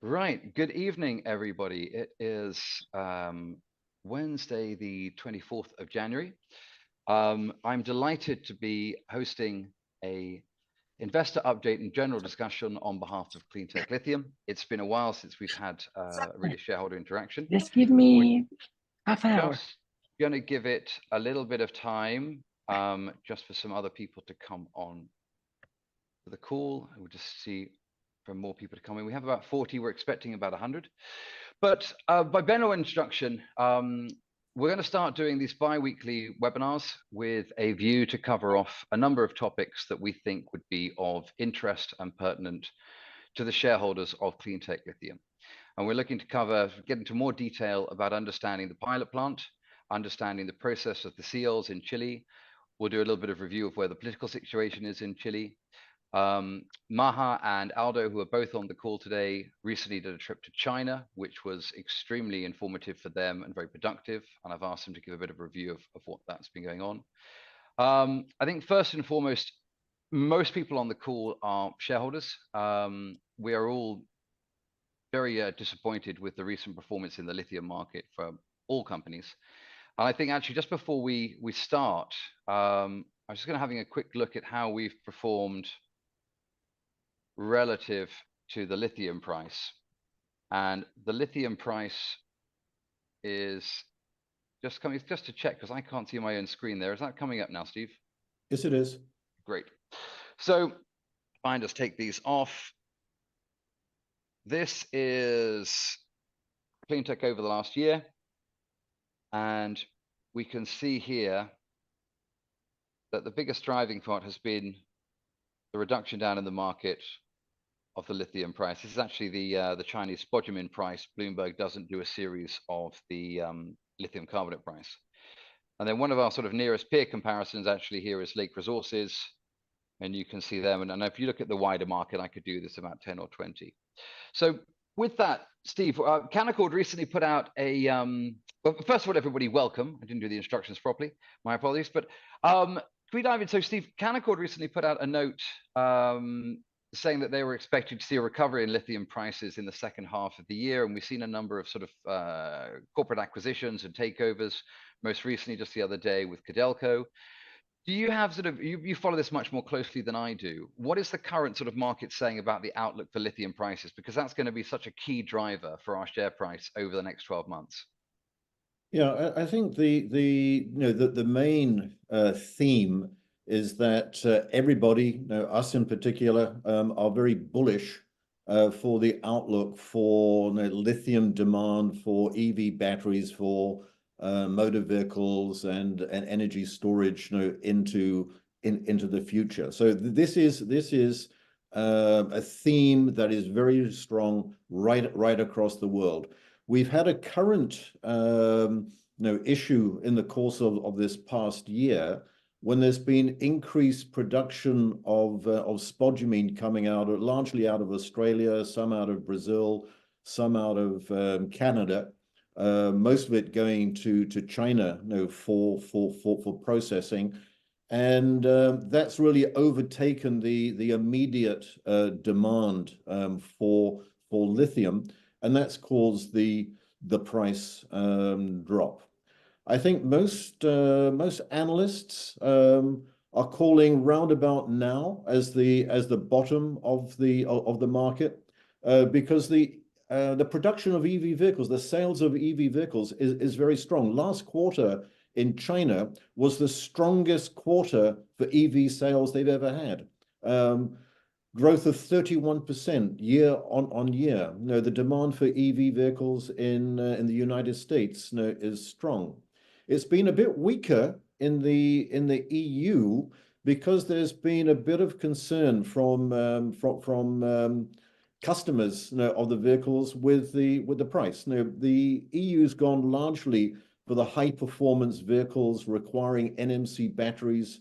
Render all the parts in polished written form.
Right. Good evening, everybody. It is Wednesday, the 24th of January. I'm delighted to be hosting a investor update and general discussion on behalf of CleanTech Lithium. It's been a while since we've had really shareholder interaction. Just give We're me half an hour. just going to give it a little bit of time just for some other people to come on to the call. We'll just see for more people to come in. We have about 40. We're expecting about 100. But by general instruction, we're going to start doing these bi-weekly webinars with a view to cover off a number of topics that we think would be of interest and pertinent to the shareholders of CleanTech Lithium. And we're looking to get into more detail about understanding the pilot plant, understanding the process of the seals in Chile. We'll do a little bit of review of where the political situation is in Chile. Maha and Aldo, who are both on the call today, recently did a trip to China, which was extremely informative for them and very productive. And I've asked them to give a bit of a review of what that's been going on. I think first and foremost, most people on the call are shareholders. We are all very disappointed with the recent performance in the lithium market for all companies. And I think actually just before we start, I'm just going to having a quick look at how we've performed relative to the lithium price. And the lithium price is just coming, just to check, because I can't see my own screen there. Is that coming up now, Steve? Yes, it is. Great. So fine, just take these off. This is CleanTech over the last year. And we can see here that the biggest driving part has been the reduction down in the market of the lithium price. This is actually the Chinese spodumene price. Bloomberg doesn't do a series of the lithium carbonate price. And then one of our sort of nearest peer comparisons actually here is Lake Resources. And you can see them. And if you look at the wider market, I could do this about 10 or 20. So with that, Steve, Canaccord recently put out a, well, first of all, everybody, welcome. I didn't do the instructions properly. My apologies. But can we dive in? So Steve, Canaccord recently put out a note saying that they were expecting to see a recovery in lithium prices in the second half of the year. And we've seen a number of sort of corporate acquisitions and takeovers, most recently just the other day with Codelco. Do you have sort of, you follow this much more closely than I do. What is the current sort of market saying about the outlook for lithium prices? Because that's going to be such a key driver for our share price over the next 12 months. Yeah, I think the main theme is that everybody, us in particular, are very bullish for the outlook for lithium demand, for EV batteries, for motor vehicles and energy storage, into the future. So this is a theme that is very strong right across the world. We've had a current issue in the course of this past year when there's been increased production of spodumene coming out, largely out of Australia, some out of Brazil, some out of Canada. Most of it going to China, for processing, and that's really overtaken the immediate demand for lithium, and that's caused the price drop. I think most analysts are calling roundabout now as the bottom of the market, because the production of EV vehicles, the sales of EV vehicles is very strong. Last quarter in China was the strongest quarter for EV sales they've ever had. Growth of 31% year on year. The demand for EV vehicles in the United States is strong. It's been a bit weaker in the EU because there's been a bit of concern from customers of the vehicles with the price. The EU's gone largely for the high performance vehicles requiring NMC batteries,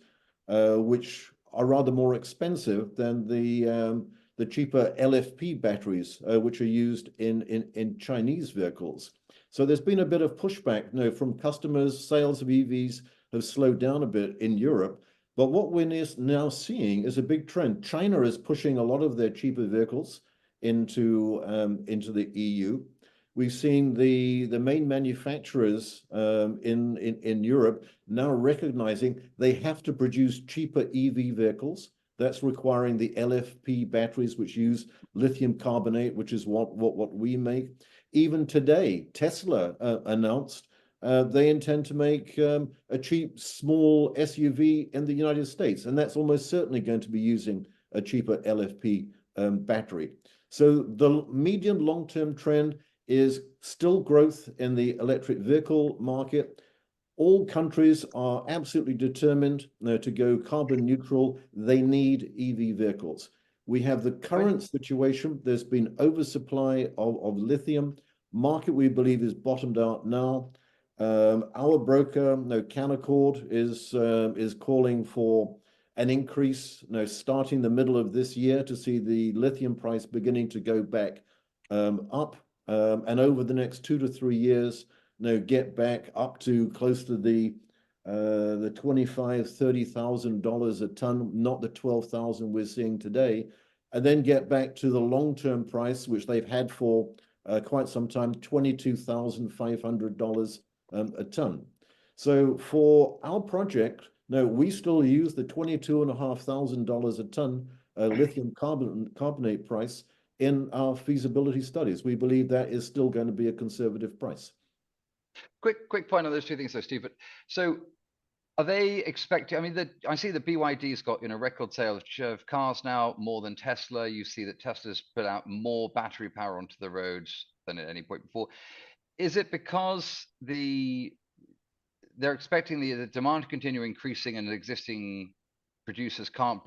which are rather more expensive than the cheaper LFP batteries, which are used in Chinese vehicles. So there's been a bit of pushback from customers. Sales of EVs have slowed down a bit in Europe. But what we're now seeing is a big trend. China is pushing a lot of their cheaper vehicles into the EU. We've seen the main manufacturers in Europe now recognizing they have to produce cheaper EV vehicles. That's requiring the LFP batteries, which use lithium carbonate, which is what we make. Even today, Tesla announced they intend to make a cheap small SUV in the United States, and that's almost certainly going to be using a cheaper LFP battery. So the medium long-term trend is still growth in the electric vehicle market. All countries are absolutely determined to go carbon neutral. They need EV vehicles. We have the current situation. There's been oversupply of lithium. Market, we believe, is bottomed out now. Our broker, Canaccord, is calling for an increase, starting the middle of this year to see the lithium price beginning to go back up, and over the next 2 to 3 years, get back up to close to the $25,000-$30,000 a ton, not the 12,000 we're seeing today, and then get back to the long-term price, which they've had for quite some time, $22,500 a ton. So for our project, we still use the $22,500 a ton lithium carbonate price in our feasibility studies. We believe that is still going to be a conservative price. Quick point on those two things, though, Steve. But so, are they expecting? I mean, I see that BYD's got record sales of cars now, more than Tesla. You see that Tesla's put out more battery power onto the roads than at any point before. Is it because they're expecting the demand to continue increasing and existing producers can't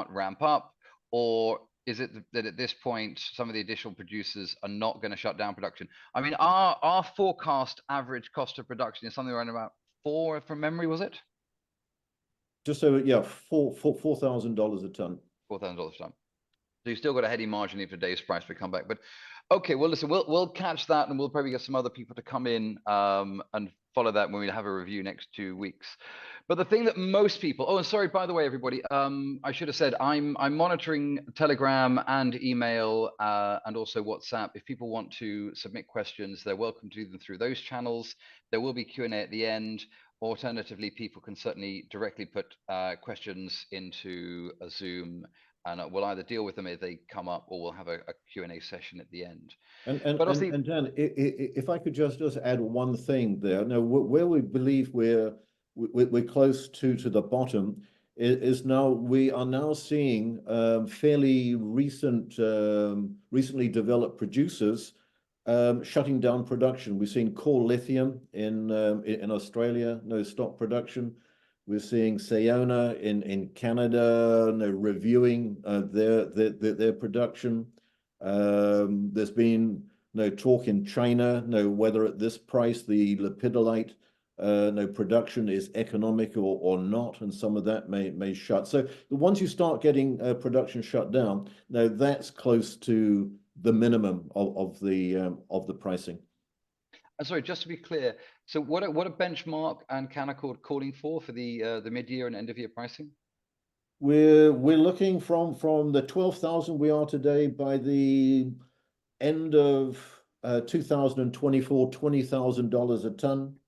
ramp up, or is it that at this point some of the additional producers are not going to shut down production? I mean, our forecast average cost of production is something around about $4 from memory, was it? Just over, yeah, $4,000 a ton. $4,000 a ton. So you still got a heady margin if today's price would come back. But okay, well, listen, we'll catch that, and we'll probably get some other people to come in and follow that when we have a review next 2 weeks. But the thing that most people, oh, and sorry, by the way, everybody, I should have said I'm monitoring Telegram and email and also WhatsApp. If people want to submit questions, they're welcome to do them through those channels. There will be Q&A at the end. Alternatively, people can certainly directly put questions into a Zoom, and we'll either deal with them if they come up, or we'll have a Q&A session at the end. And Dan, if I could just add one thing there. Now, where we believe we're close to the bottom is now we are now seeing fairly recently developed producers shutting down production. We've seen Core Lithium in Australia, stop production. We're seeing Sayona in Canada, reviewing their production. There's been talk in China, whether at this price the lepidolite production is economic or not, and some of that may shut. So once you start getting production shut down, that's close to the minimum of the pricing. And sorry, just to be clear, so what are Benchmark and Canaccord calling for the mid-year and end-of-year pricing? We're looking from the 12,000 we are today, by the end of 2024, $20,000 a ton,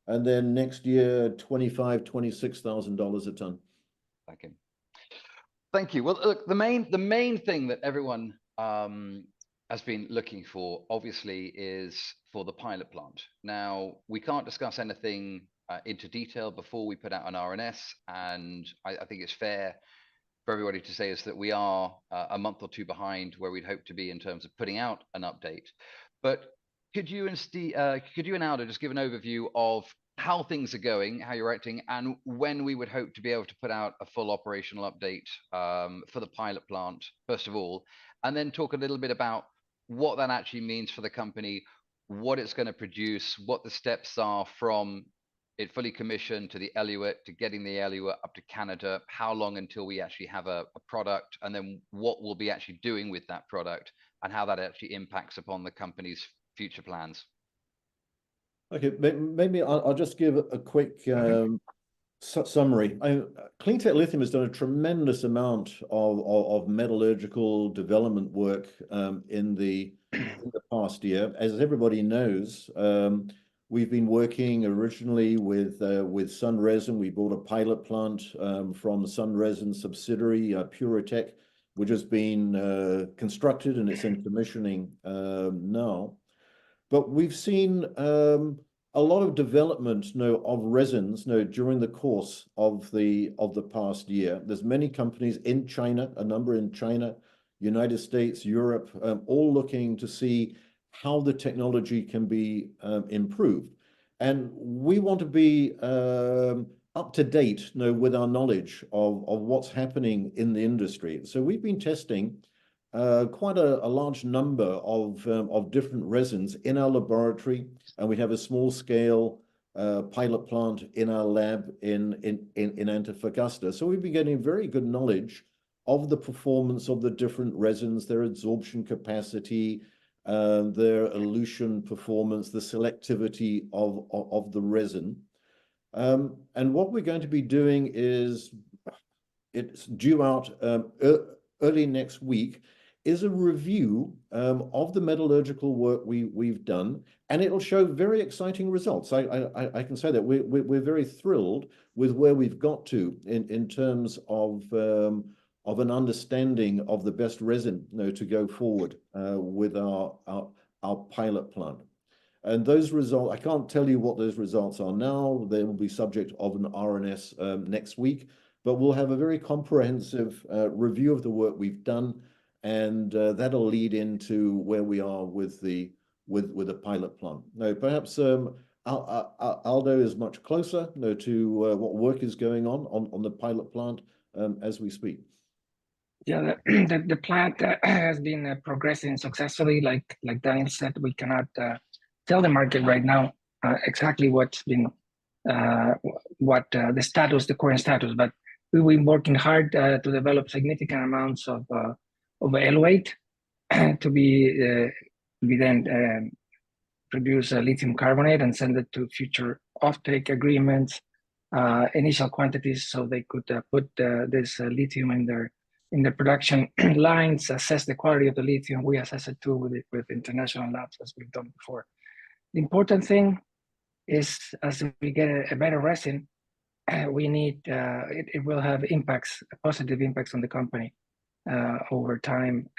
and then next year $25,000-$26,000 a ton. Thank you. Well, look, the main thing that everyone has been looking for, obviously, is for the pilot plant. Now, we can't discuss anything into detail before we put out an RNS, and I think it's fair for everybody to say is that we are a month or two behind where we'd hope to be in terms of putting out an update. But could you and Aldo just give an overview of how things are going, how you're acting, and when we would hope to be able to put out a full operational update for the pilot plant, first of all, and then talk a little bit about what that actually means for the company, what it's going to produce, what the steps are from it fully commissioned to the eluate, to getting the eluate up to Canada, how long until we actually have a product, and then what we'll be actually doing with that product, and how that actually impacts upon the company's future plans. Okay, maybe I'll just give a quick Summary. CleanTech Lithium has done a tremendous amount of metallurgical development work in the past year. As everybody knows, we've been working originally with Sunresin. We bought a pilot plant from Sunresin subsidiary, Puritech, which has been constructed and it's in commissioning now. But we've seen a lot of development of resins during the course of the past year. There's many companies in China, a number in China, United States, Europe, all looking to see how the technology can be improved. And we want to be up to date with our knowledge of what's happening in the industry. So we've been testing quite a large number of different resins in our laboratory, and we have a small scale pilot plant in our lab in Antofagasta. So we've been getting very good knowledge of the performance of the different resins, their absorption capacity, their elution performance, the selectivity of the resin. And what we're going to be doing is, it's due out early next week, is a review of the metallurgical work we've done, and it'll show very exciting results. I can say that we're very thrilled with where we've got to in terms of an understanding of the best resin to go forward with our pilot plant. And those results, I can't tell you what those results are now. They will be subject of an RNS next week, but we'll have a very comprehensive review of the work we've done, and that'll lead into where we are with the pilot plant. Now, perhaps Aldo is much closer to what work is going on the pilot plant as we speak. Yeah, the plant has been progressing successfully. Like Daniel said, we cannot tell the market right now exactly what's been the current status, but we've been working hard to develop significant amounts of eluate to be then produce lithium carbonate and send it to future offtake agreements, initial quantities, so they could put this lithium in their production lines, assess the quality of the lithium. We assess it too with international labs, as we've done before. The important thing is, as we get a better resin, we need it will have positive impacts on the company over time,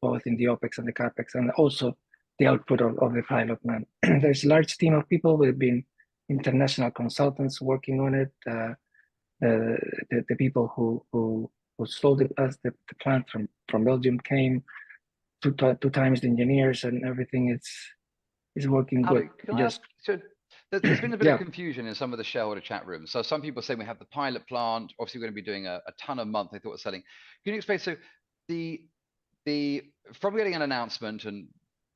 both in the OPEX and the CAPEX, and also the output of the pilot plant. There's a large team of people. We've been international consultants working on it. The people who sold us the plant from Belgium came, two times the engineers, and everything is working good. There's been a bit of confusion in some of the shareholder chat rooms. So some people say we have the pilot plant. Obviously, we're going to be doing a ton a month. They thought we're selling. Can you explain? So from getting an announcement, and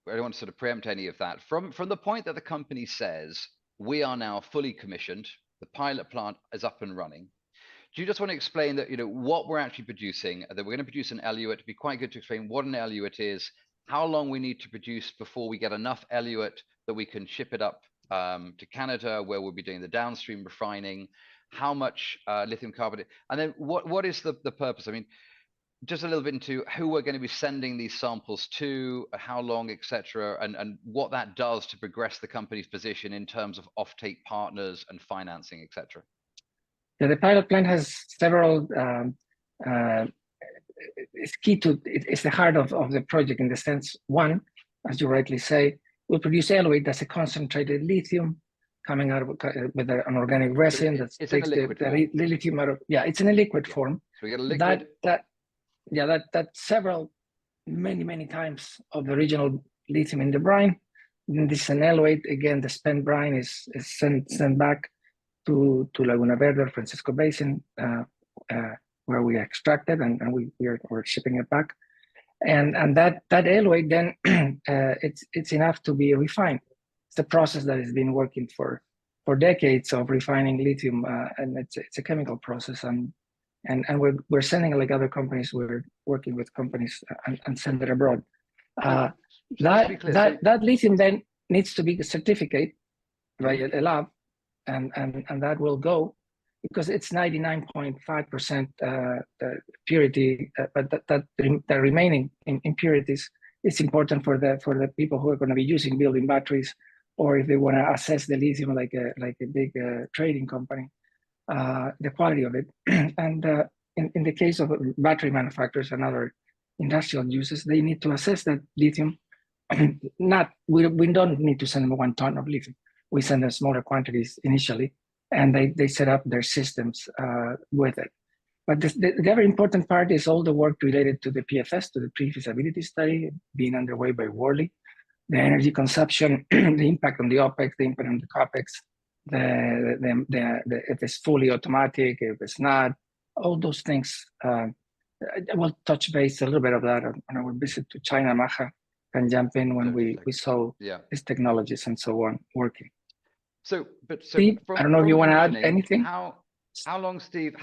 I don't want to sort of preempt any of that, from the point that the company says we are now fully commissioned, the pilot plant is up and running. Do you just want to explain that, what we're actually producing, that we're going to produce an eluate? It'd be quite good to explain what an eluate is, how long we need to produce before we get enough eluate that we can ship it up to Canada, where we'll be doing the downstream refining, how much lithium carbonate, and then what is the purpose? I mean, just a little bit into who we're going to be sending these samples to, how long, etc., and what that does to progress the company's position in terms of offtake partners and financing, etc. Yeah, the pilot plant has several. It's key to it's the heart of the project in the sense, one, as you rightly say, we'll produce eluate that's a concentrated lithium coming out with an organic resin that takes the lithium out of. Yeah, it's in a liquid form. So we get a liquid. That's several, many times of the original lithium in the brine. Then this is an eluate. Again, the spent brine is sent back to Laguna Verde, Francisco Basin, where we extract it, and we're shipping it back. And that eluate then it's enough to be refined. It's a process that has been working for decades of refining lithium, and it's a chemical process. And we're sending, like other companies, we're working with companies and send it abroad. That lithium then needs to be certificated by a lab, and that will go because it's 99.5% purity, but the remaining impurities is important for the people who are going to be using building batteries, or if they want to assess the lithium like a big trading company, the quality of it. And in the case of battery manufacturers and other industrial uses, they need to assess that lithium. We don't need to send them 1 ton of lithium. We send them smaller quantities initially, and they set up their systems with it. But the very important part is all the work related to the PFS, to the pre-feasibility study being underway by Worley, the energy consumption, the impact on the OPEX, the impact on the CAPEX, if it's fully automatic, if it's not, all those things. I will touch base a little bit of that on our visit to China. Maha can jump in when we saw these technologies and so on working. So Steve, I don't know if you want to add anything. How long, Steve,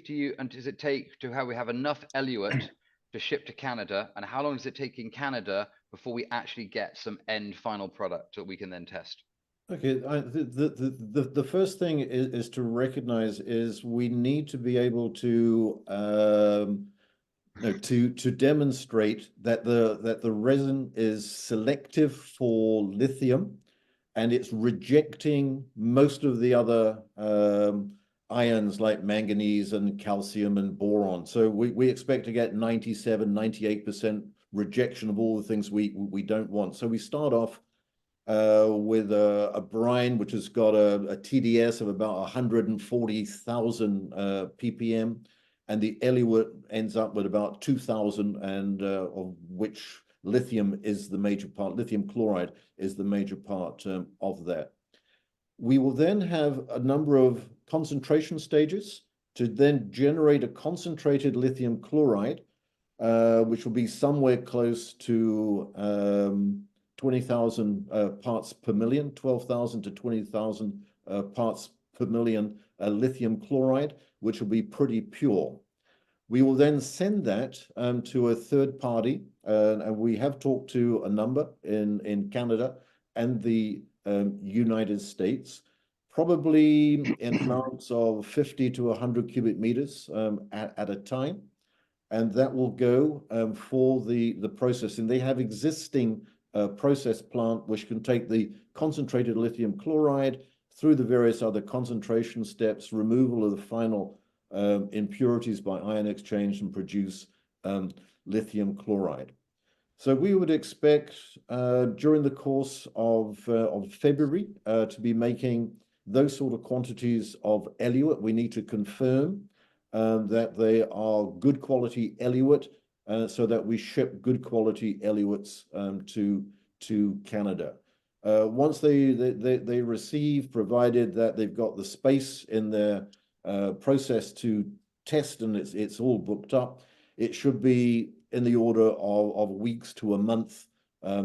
do you, and does it take to have we have enough eluate to ship to Canada? And how long does it take in Canada before we actually get some end final product that we can then test? Okay, the first thing is to recognize is we need to be able to to demonstrate that the resin is selective for lithium, and it's rejecting most of the other ions like manganese and calcium and boron. So we expect to get 97, 98% rejection of all the things we don't want. So we start off with a brine which has got a TDS of about 140,000 ppm, and the eluate ends up with about 2,000, and of which lithium is the major part. Lithium chloride is the major part of that. We will then have a number of concentration stages to then generate a concentrated lithium chloride, which will be somewhere close to 20,000 parts per million, 12,000 to 20,000 parts per million lithium chloride, which will be pretty pure. We will then send that to a third party, and we have talked to a number in Canada and the United States, probably in amounts of 50 to 100 cubic meters at a time. And that will go for the processing. They have existing process plant which can take the concentrated lithium chloride through the various other concentration steps, removal of the final impurities by ion exchange, and produce lithium chloride. So we would expect during the course of February to be making those sort of quantities of eluate. We need to confirm that they are good quality eluate, so that we ship good quality eluates to Canada. Once they receive, provided that they've got the space in their process to test and it's all booked up, it should be in the order of weeks to a month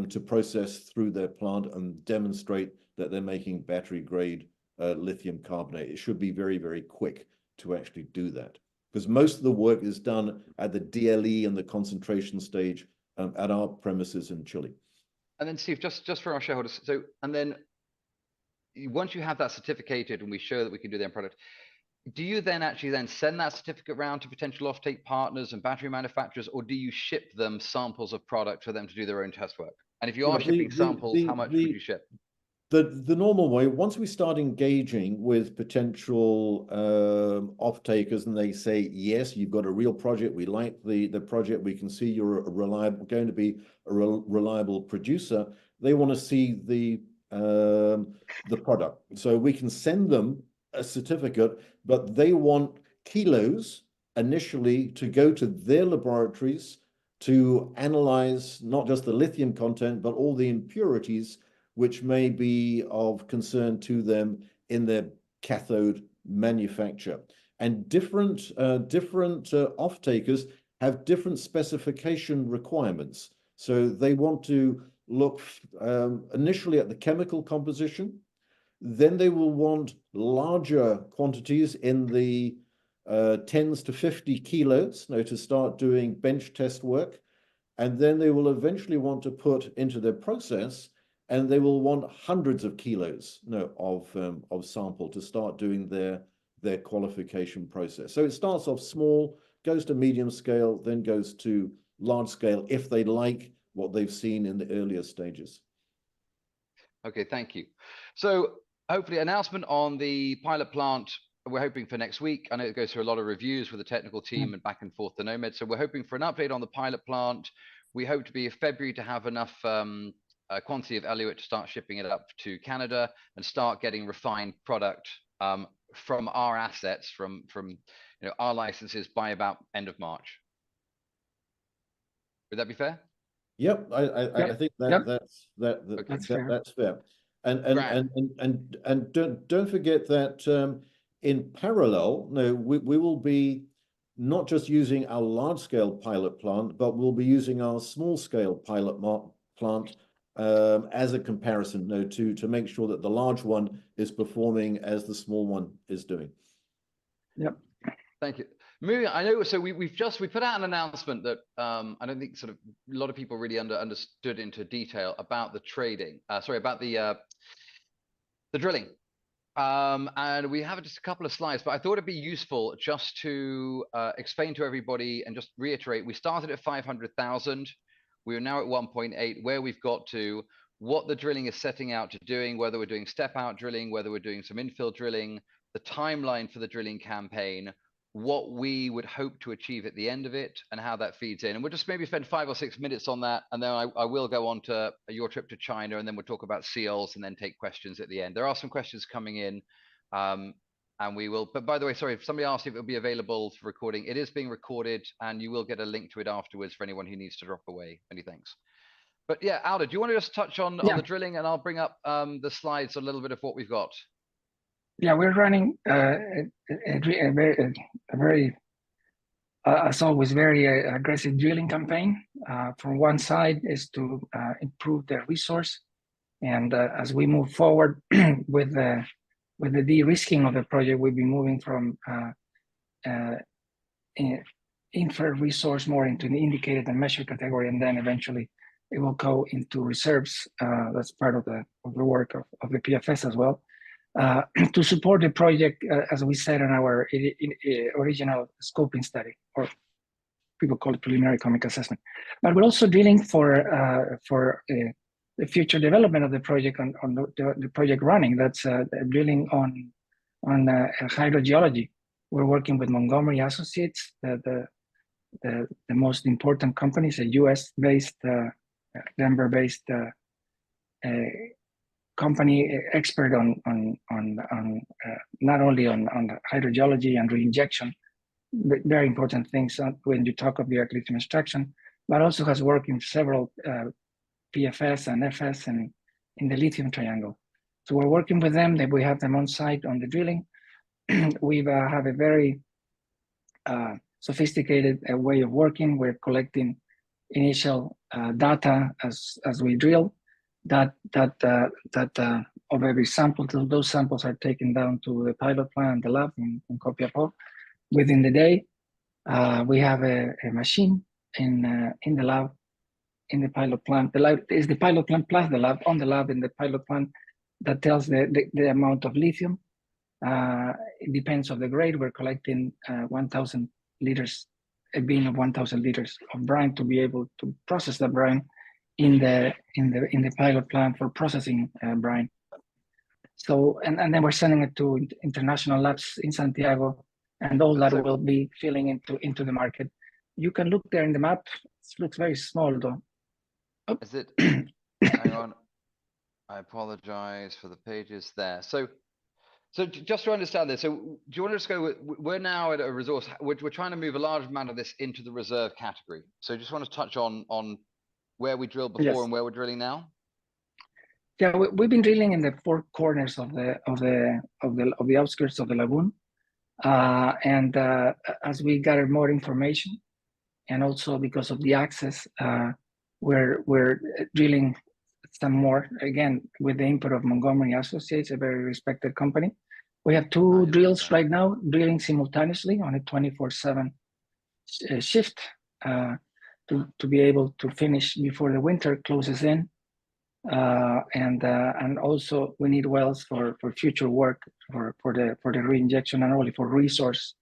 to process through their plant and demonstrate that they're making battery grade lithium carbonate. It should be very, very quick to actually do that, because most of the work is done at the DLE and the concentration stage at our premises in Chile. And then Steve, just for our shareholders, so, and then once you have that certificated and we show that we can do their product, do you then actually then send that certificate around to potential offtake partners and battery manufacturers, or do you ship them samples of product for them to do their own test work? And if you are shipping samples, how much would you ship? The normal way, once we start engaging with potential off-takers and they say, yes, you've got a real project, we like the project, we can see you're going to be a reliable producer, they want to see the product. So we can send them a certificate, but they want kilos initially to go to their laboratories to analyze not just the lithium content, but all the impurities which may be of concern to them in their cathode manufacture. And different off-takers have different specification requirements. So they want to look initially at the chemical composition, then they will want larger quantities in the 10s to 50 kilos to start doing bench test work. And then they will eventually want to put into their process, and they will want hundreds of kilos of sample to start doing their their qualification process. So it starts off small, goes to medium scale, then goes to large scale if they like what they've seen in the earlier stages. Okay, thank you. So hopefully announcement on the pilot plant, we're hoping for next week. I know it goes through a lot of reviews with the technical team and back and forth to Nomad. So we're hoping for an update on the pilot plant. We hope to be in February to have enough quantity of eluate to start shipping it up to Canada and start getting refined product from our assets, from our licenses by about end of March. Would that be fair? Yep, I think that's fair. And don't forget that in parallel, we will be not just using our large scale pilot plant, but we'll be using our small scale pilot plant as a comparison, to make sure that the large one is performing as the small one is doing. Yep. Thank you. Moving, I know. So we put out an announcement that I don't think sort of a lot of people really understood into detail about the trading. About the drilling. And we have just a couple of slides, but I thought it'd be useful just to explain to everybody and just reiterate. We started at 500,000. We are now at 1.8, where we've got to, what the drilling is setting out to doing, whether we're doing step out drilling, whether we're doing some infill drilling, the timeline for the drilling campaign, what we would hope to achieve at the end of it, and how that feeds in. And we'll just maybe spend 5 or 6 minutes on that, and then I will go on to your trip to China, and then we'll talk about seals and then take questions at the end. There are some questions coming in, and we will, but by the way, sorry, if somebody asked if it will be available for recording, it is being recorded, and you will get a link to it afterwards for anyone who needs to drop away. Many thanks. But yeah, Aldo, do you want to just touch on the drilling, and I'll bring up the slides, a little bit of what we've got. Yeah, we're running a very, as always, very aggressive drilling campaign. From one side is to improve the resource, and as we move forward with the de-risking of the project, we'll be moving from inferred resource more into the indicated and measured category, and then eventually it will go into reserves. That's part of the work of the PFS as well. To support the project, as we said in our original scoping study, or people call it preliminary economic assessment. But we're also drilling for the future development of the project on the project running. That's drilling on hydrogeology. We're working with Montgomery Associates, the most important company, is a US-based, Denver-based company, expert on not only on hydrogeology and reinjection, very important things when you talk of the lithium extraction, but also has worked in several PFS and FS and in the lithium triangle. So we're working with them. That we have them on site on the drilling. We have a very sophisticated way of working. We're collecting initial data as we drill. That of every sample, those samples are taken down to the pilot plant, the lab in Copiapó. Within the day, we have a machine in the lab, in the pilot plant. The lab is the pilot plant plus the lab. On the lab in the pilot plant, that tells the amount of lithium. It depends on the grade. We're collecting 1,000 liters, a bin of 1,000 liters of brine to be able to process the brine in the pilot plant for processing brine. So and then we're sending it to international labs in Santiago, and all that will be filling into the market. You can look there in the map. It looks very small though. Oh. Is it? Hang on. I apologize for the pages there. So just to understand this, so do you want to just go? We're now at a resource. We're trying to move a large amount of this into the reserve category. So just want to touch on where we drilled before and where we're drilling now. Yeah, we've been drilling in the four corners of the outskirts of the lagoon, and as we gather more information, and also because of the access, we're drilling some more, again with the input of Montgomery Associates, a very respected company. We have two drills right now drilling simultaneously on a 24/7 shift to be able to finish before the winter closes in. And also we need wells for future work for the reinjection, and only for resource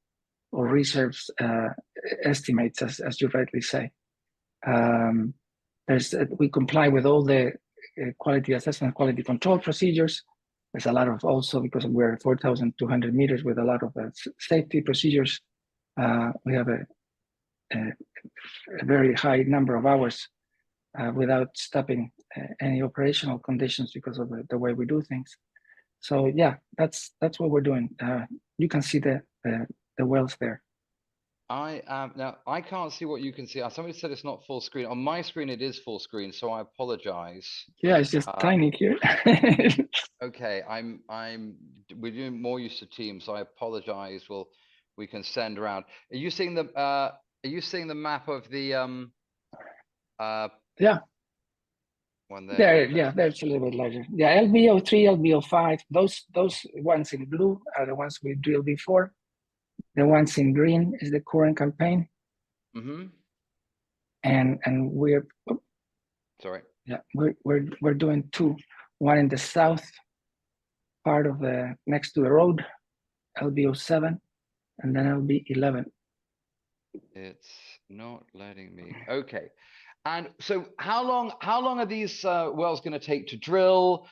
or reserves estimates, as you rightly say. We comply with all the quality assessment, quality control procedures. There's a lot of, also because we're 4,200 meters, with a lot of safety procedures. We have a very high number of hours without stopping any operational conditions because of the way we do things. So yeah, that's what we're doing. You can see the wells there. I am now. I can't see what you can see. Somebody said it's not full screen. On my screen, it is full screen, so I apologize. Yeah, it's just tiny here. Okay, we're doing more use of Teams, so I apologize. We can send around. Are you seeing the map of the yeah. One there? There, yeah, that's a little bit larger. Yeah, LBO3, LBO5, those ones in blue are the ones we drilled before. The ones in green is the current campaign. Mm-hmm. And we're sorry. Yeah, we're doing two. One in the south part of the next to the road, LBO7, and then LB11. It's not letting me. Okay. And so how long are these wells going to take to drill?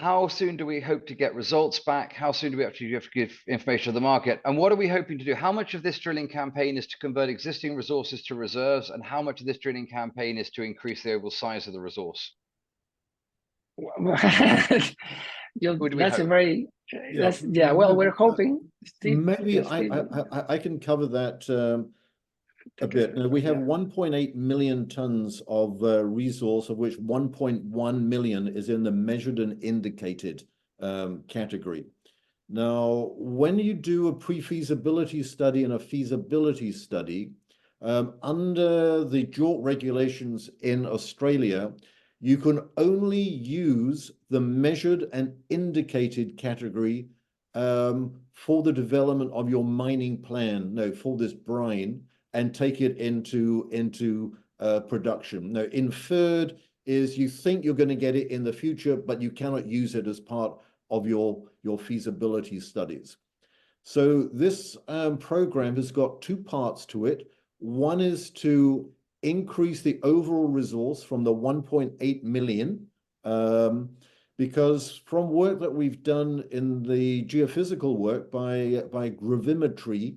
How soon do we hope to get results back? How soon do we actually have to give information to the market? And what are we hoping to do? How much of this drilling campaign is to convert existing resources to reserves? And how much of this drilling campaign is to increase the overall size of the resource? That's a very, well, we're hoping. Steve, maybe I can cover that a bit. Now, we have 1.8 million tons of resource, of which 1.1 million is in the measured and indicated category. Now, when you do a pre-feasibility study and a feasibility study, under the JORC regulations in Australia, you can only use the measured and indicated category for the development of your mining plan, for this brine, and take it into production. Now, inferred is you think you're going to get it in the future, but you cannot use it as part of your feasibility studies. So this program has got two parts to it. One is to increase the overall resource from the 1.8 million, because from work that we've done in the geophysical work by gravimetry,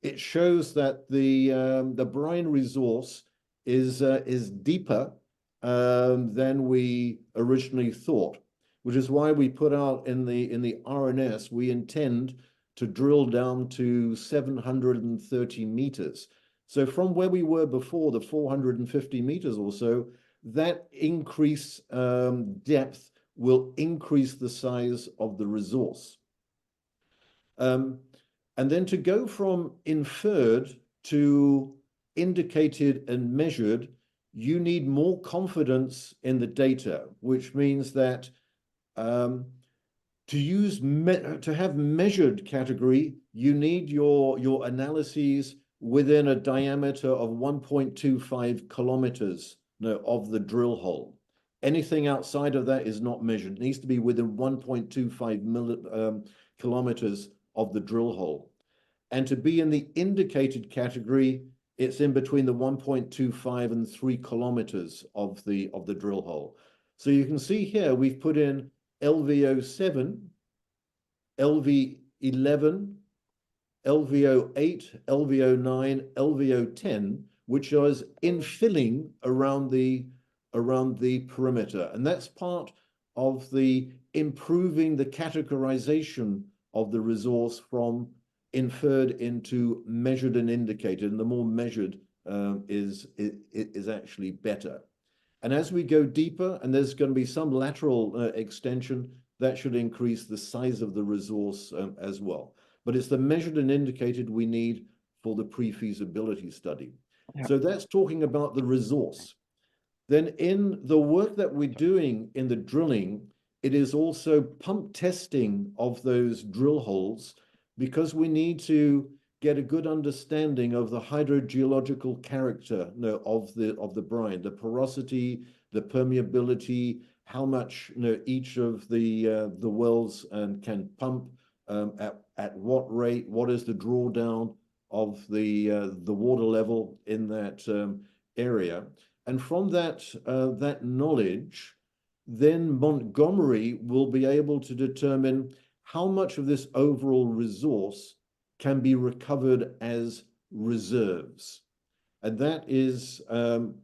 it shows that the brine resource is deeper than we originally thought, which is why we put out in the RNS, we intend to drill down to 730 meters. So from where we were before, the 450 meters or so, that increase depth will increase the size of the resource. And then to go from inferred to indicated and measured, you need more confidence in the data, which means that to have measured category, you need your analyses within a diameter of 1.25 kilometers of the drill hole. Anything outside of that is not measured. It needs to be within 1.25 kilometers of the drill hole. And to be in the indicated category, it's in between the 1.25 and 3 kilometers of the drill hole. So you can see here we've put in LVO7, LV11, LVO8, LVO9, LVO10, which is infilling around the perimeter. And that's part of the improving the categorization of the resource from inferred into measured and indicated. And the more measured is actually better. And as we go deeper, and there's going to be some lateral extension, that should increase the size of the resource as well. But it's the measured and indicated we need for the pre-feasibility study. Yeah. So that's talking about the resource. Then in the work that we're doing in the drilling, it is also pump testing of those drill holes, because we need to get a good understanding of the hydrogeological character of the brine, the porosity, the permeability, how much each of the wells can pump, at what rate, what is the drawdown of the water level in that area. And from that knowledge, then Montgomery will be able to determine how much of this overall resource can be recovered as reserves. And that is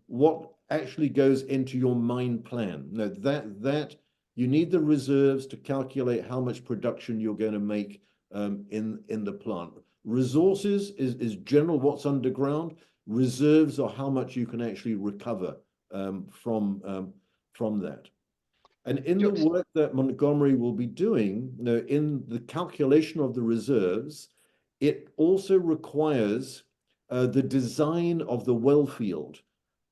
what actually goes into your mine plan. Now, that you need the reserves to calculate how much production you're going to make in the plant. Resources is general, what's underground. Reserves are how much you can actually recover from that. And in the work that Montgomery will be doing, in the calculation of the reserves, it also requires the design of the well field.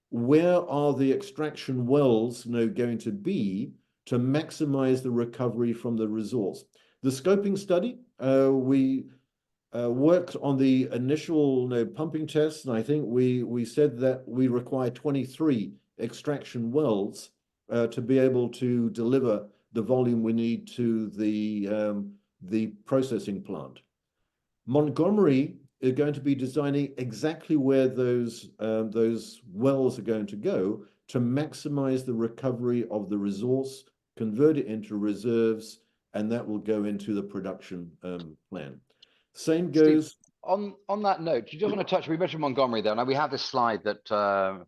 Where are the extraction wells going to be to maximize the recovery from the resource? The scoping study, we worked on the initial pumping tests, and I think we said that we require 23 extraction wells to be able to deliver the volume we need to the processing plant. Montgomery is going to be designing exactly where those wells are going to go to maximize the recovery of the resource, convert it into reserves, and that will go into the production plan. Same goes. Steve, on that note, you just want to touch, we mentioned Montgomery there. Now we have this slide that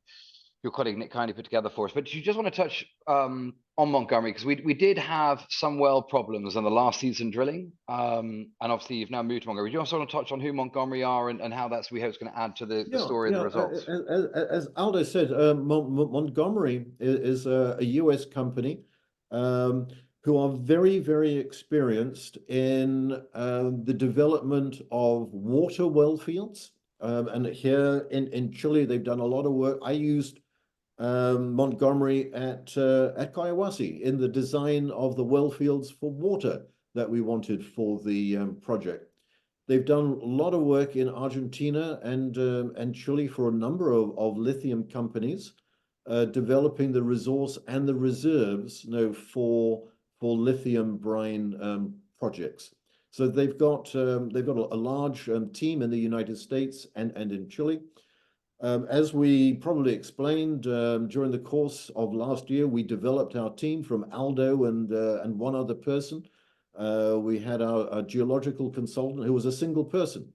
your colleague Nick kindly put together for us, but you just want to touch on Montgomery, because we did have some well problems in the last season drilling, and obviously you've now moved to Montgomery. Do you also want to touch on who Montgomery are and how we hope it's going to add to the story and the results? As Aldo said, Montgomery is a US company who are very, very experienced in the development of water well fields. And here in Chile, they've done a lot of work. I used Montgomery at Collahuasi in the design of the well fields for water that we wanted for the project. They've done a lot of work in Argentina and Chile for a number of lithium companies, developing the resource and the reserves for lithium brine projects. So they've got a large team in the United States and in Chile. As we probably explained during the course of last year, we developed our team from Aldo and one other person. We had our geological consultant who was a single person,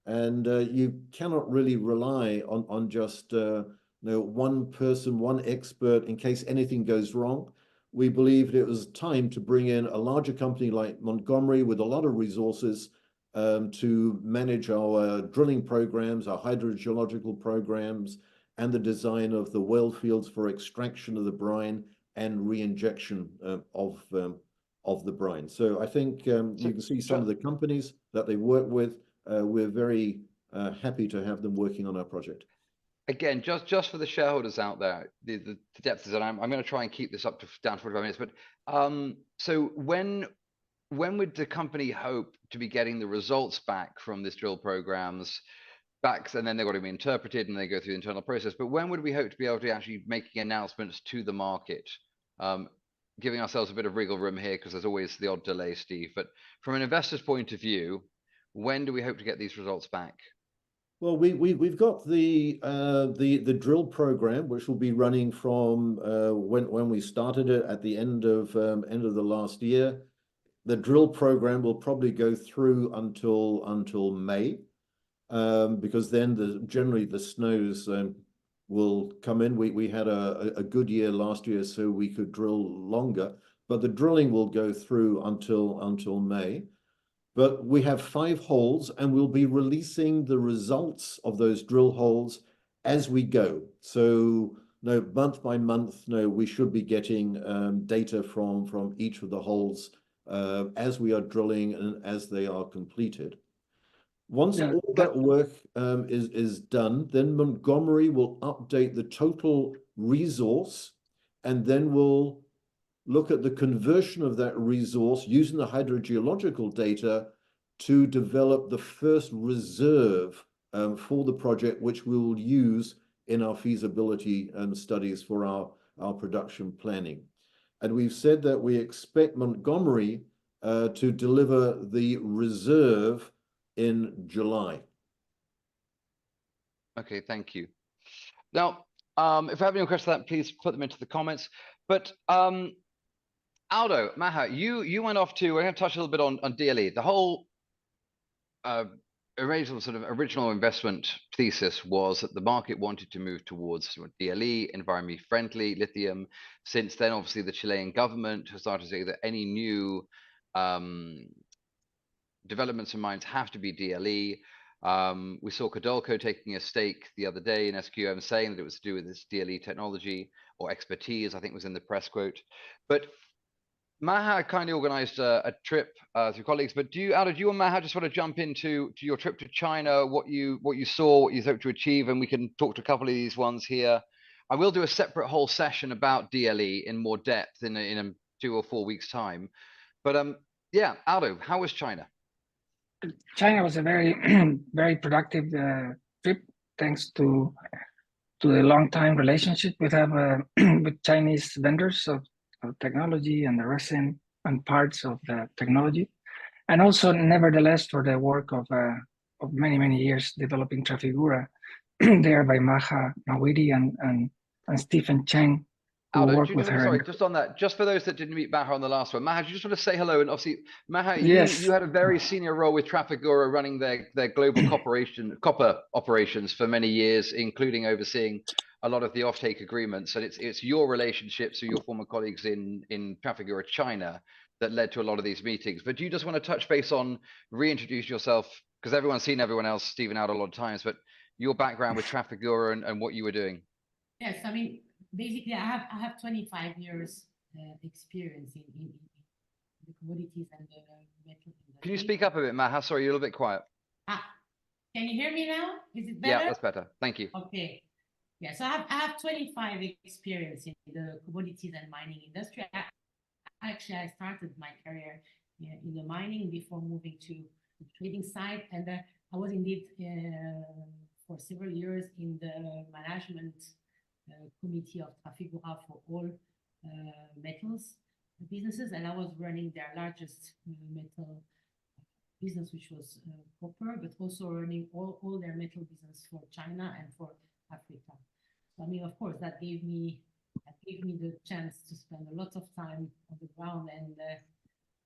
and you cannot really rely on just one person, one expert in case anything goes wrong. We believed it was time to bring in a larger company like Montgomery with a lot of resources to manage our drilling programs, our hydrogeological programs, and the design of the well fields for extraction of the brine and re-injection of the brine. So I think you can see some of the companies that they work with. We're very happy to have them working on our project. Again, just for the shareholders out there, the depth is, and I'm going to try and keep this up to down to 45 minutes. But so when would the company hope to be getting the results back from this drill programs back, and then they've got to be interpreted and they go through the internal process? But when would we hope to be able to actually making announcements to the market, giving ourselves a bit of wriggle room here, because there's always the odd delay, Steve. But from an investor's point of view, when do we hope to get these results back? Well, we've got the drill program, which will be running from when we started it at the end of the last year. The drill program will probably go through until May, because then generally the snows will come in. We had a good year last year, so we could drill longer, but the drilling will go through until May. But we have 5 holes, and we'll be releasing the results of those drill holes as we go. So month by month, we should be getting data from each of the holes as we are drilling and as they are completed. Once all that work is done, then Montgomery will update the total resource, and then we'll look at the conversion of that resource using the hydrogeological data to develop the first reserve for the project, which we will use in our feasibility studies for our our production planning. And we've said that we expect Montgomery to deliver the reserve in July. Okay, thank you. Now, if you have any questions on that, please put them into the comments. But Aldo, Maha, you went off to, we're going to touch a little bit on DLE. The whole original investment thesis was that the market wanted to move towards DLE, environmentally friendly lithium. Since then, obviously, the Chilean government has started to say that any new developments in mines have to be DLE. We saw Codelco taking a stake the other day in SQM, saying that it was to do with this DLE technology or expertise, I think was in the press quote. But Maha kindly organized a trip through colleagues, but Aldo, do you and Maha just want to jump into your trip to China, what you saw, what you hope to achieve, and we can talk to a couple of these ones here. I will do a separate whole session about DLE in more depth in a 2 or 4 weeks time. But yeah, Aldo, how was China? China was a very, very productive trip, thanks to the long-time relationship we have with Chinese vendors of technology and the resin and parts of the technology, and also, nevertheless, for the work of many years developing Trafigura there by Maha Daoudi and Stephen Cheng, who Aldo, worked with her. Sorry, just on that, just for those that didn't meet Maha on the last one, Maha, do you just want to say hello? And obviously, Maha, Yes. you had a very senior role with Trafigura running their global copper operations for many years, including overseeing a lot of the offtake agreements. And it's your relationships with your former colleagues in Trafigura China that led to a lot of these meetings. But do you just want to touch base on, reintroduce yourself, because everyone's seen everyone else, Stephen, out a lot of times, but your background with Trafigura and what you were doing? Yes, I mean, basically, I have 25 years experience in the commodities and the metal industry. Can you speak up a bit, Maha? Sorry, you're a little bit quiet. Can you hear me now? Is it better? Yeah, that's better. Thank you. Okay. Yeah, so I have 25 experience in the commodities and mining industry. Actually, I started my career in the mining before moving to the trading side, and I was indeed for several years in the management committee of Trafigura for all metals businesses, and I was running their largest metal business, which was copper, but also running all their metal business for China and for Africa. So, I mean, of course, that gave me the chance to spend a lot of time on the ground, and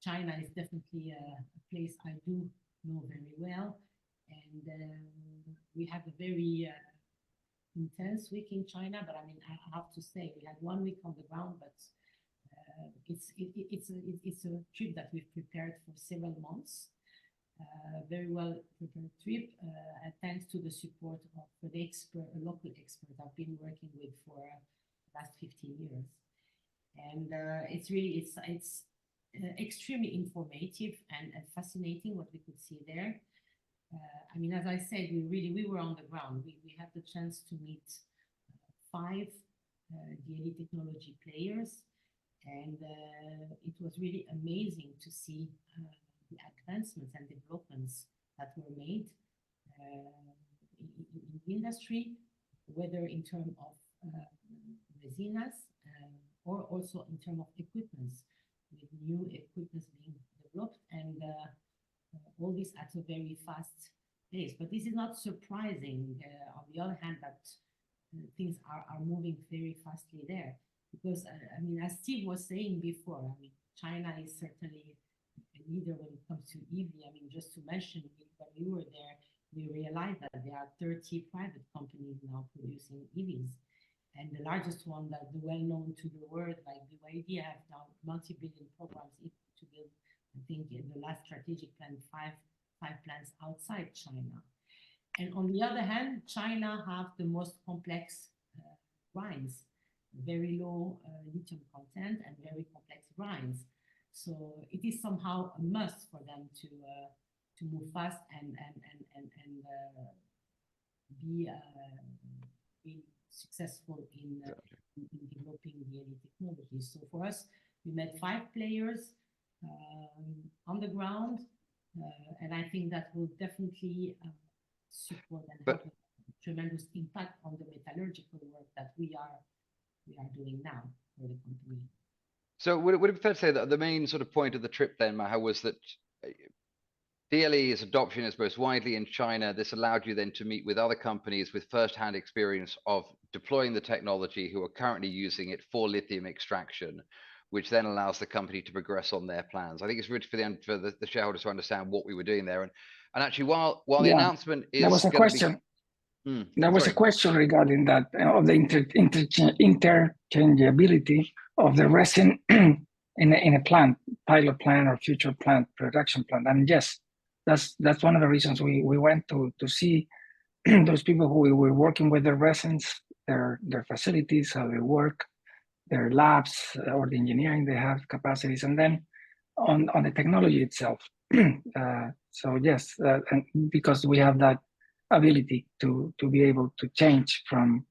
China is definitely a place I do know very well, and we have a very intense week in China, but I mean, I have to say we had 1 week on the ground, but it's a trip that we've prepared for several months. Very well prepared trip, thanks to the support of the local expert I've been working with for the last 15 years. And it's extremely informative and fascinating what we could see there. I mean, as I said, we were on the ground. We had the chance to meet 5 DLE technology players, and it was really amazing to see the advancements and developments that were made in the industry, whether in terms of resinas or also in terms of equipments, with new equipments being developed, and all this at a very fast pace. But this is not surprising, on the other hand, that things are moving very fastly there. Because, I mean, as Steve was saying before, I mean, China is certainly a leader when it comes to EV. I mean, just to mention, when we were there, we realized that there are 30 private companies now producing EVs. And the largest one that well known to the world, like BYD, have now multi-billion programs to build, I think, in the last strategic plan, five plants outside China. And on the other hand, China have the most complex brines, very low lithium content and very complex brines. So it is somehow a must for them to move fast and be successful in developing DLE technology. So for us, we met 5 players on the ground, and I think that will definitely support and have a tremendous impact on the metallurgical work that we are we are doing now for the company. So would it be fair to say that the main sort of point of the trip then, Maha, was that DLE's adoption is most widely in China. This allowed you then to meet with other companies with first-hand experience of deploying the technology who are currently using it for lithium extraction, which then allows the company to progress on their plans. I think it's rich for the shareholders to understand what we were doing there. And actually, while the announcement is there was a question. There was a question regarding that of the interchangeability of the resin in a plant, pilot plant or future plant, production plant. And yes, that's one of the reasons we went to see those people who we were working with their resins, their facilities, how they work, their labs, or the engineering they have capacities, and then on the technology itself. So yes, and because we have that ability to be able to change from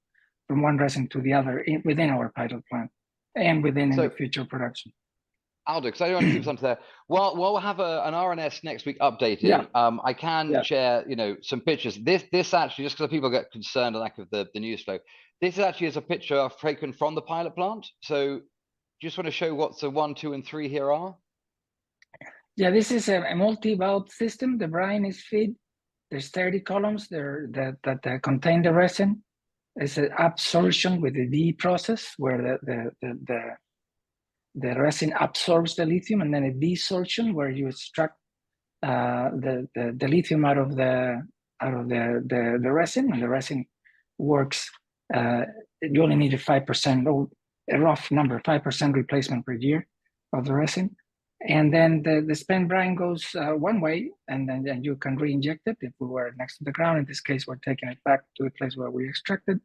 one resin to the other within our pilot plant and within the future production. Aldo, because I don't want to keep something there. While we'll have an RNS next week updated, I can share, some pictures. This actually, just because people get concerned on the lack of the news flow, this actually is a picture taken from the pilot plant. So, just want to show what the 1, 2, and 3 here are. Yeah, this is a multi-valve system. The brine is fed. There's 30 columns there that contain the resin. It's an absorption with the D process where the resin absorbs the lithium, and then a desorption where you extract the lithium out of the resin, and the resin works. You only need a 5%, a rough number, 5% replacement per year of the resin. And then the spent brine goes one way, and then you can re-inject it if we were next to the ground. In this case, we're taking it back to the place where we extracted.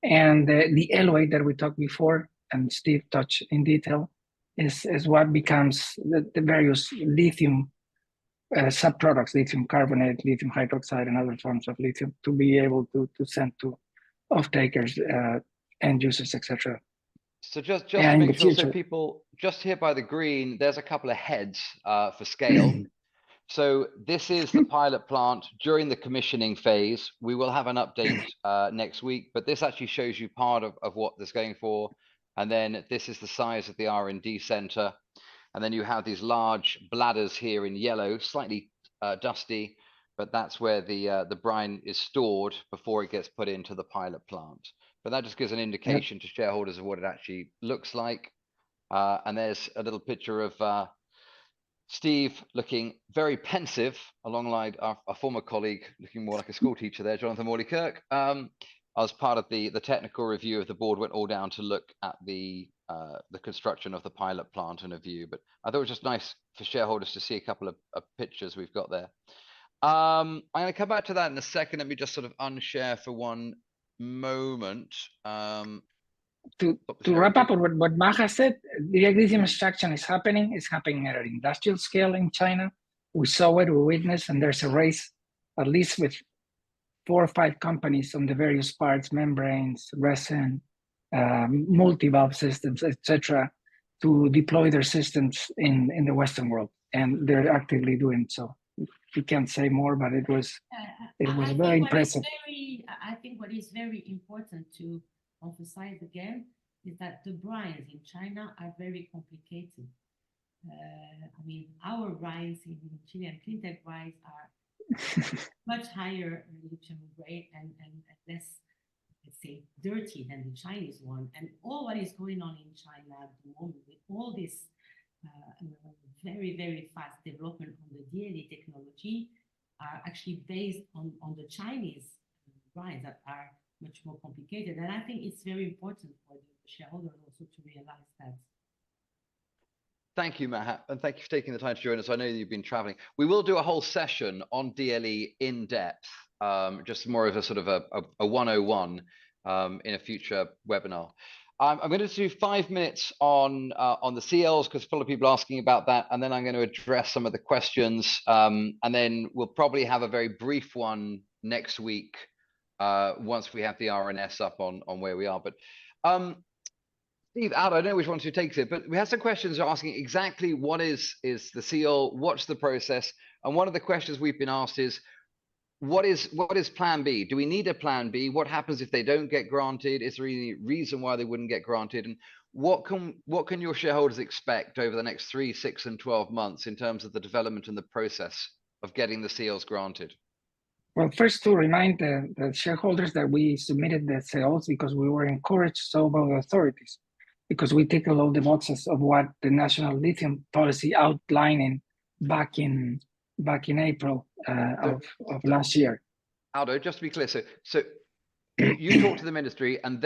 And the eluate that we talked before, and Steve touched in detail, is what becomes the various lithium subproducts, lithium carbonate, lithium hydroxide, and other forms of lithium to be able to send to off-takers, end users, etc. So just to make sure, so people, just here by the green, there's a couple of heads for scale. So this is the pilot plant during the commissioning phase. We will have an update next week, but this actually shows you part of what this is going for. And then this is the size of the R&D center. And then you have these large bladders here in yellow, slightly dusty, but that's where the brine is stored before it gets put into the pilot plant. But that just gives an indication to shareholders of what it actually looks like. And there's a little picture of Steve looking very pensive, alongside our former colleague, looking more like a school teacher there, Jonathan Morley-Kirk. As part of the technical review of the board, went all down to look at the construction of the pilot plant and a view. But I thought it was just nice for shareholders to see a couple of pictures we've got there. I'm going to come back to that in a second. Let me just sort of unshare for one moment. To wrap up on what Maha said, the lithium extraction is happening. It's happening at an industrial scale in China. We saw it, we witnessed, and there's a race, at least with 4 or 5 companies on the various parts, membranes, resin, multi-valve systems, etc., to deploy their systems in the Western world, and they're actively doing so. We can't say more, but it was very impressive. I think what is very important to emphasize again is that the brines in China are very complicated. I mean, our brines in Chile and CleanTech brines are much higher lithium grade and less, let's say, dirty than the Chinese one. And all what is going on in China at the moment with all this very, very fast development on the DLE technology are actually based on the Chinese brines that are much more complicated. And I think it's very important for the shareholder also to realize that. Thank you, Maha, and thank you for taking the time to join us. I know you've been traveling. We will do a whole session on DLE in depth, just more of a sort of a 101 in a future webinar. I'm going to do 5 minutes on the CLs because full of people asking about that, and then I'm going to address some of the questions, and then we'll probably have a very brief one next week once we have the RNS up on where we are. But Steve, Aldo, I don't know which one to take it, but we had some questions asking exactly what is the CL, what's the process, and one of the questions we've been asked is, what is plan B? Do we need a plan B? What happens if they don't get granted? Is there any reason why they wouldn't get granted? And what can your shareholders expect over the next 3, 6, and 12 months in terms of the development and the process of getting the CLs granted? Well, first to remind the shareholders that we submitted the sales because we were encouraged so by the authorities, because we tick all the boxes of what the national lithium policy outlining back in April of last year. Aldo, just to be clear, so you talk to the ministry and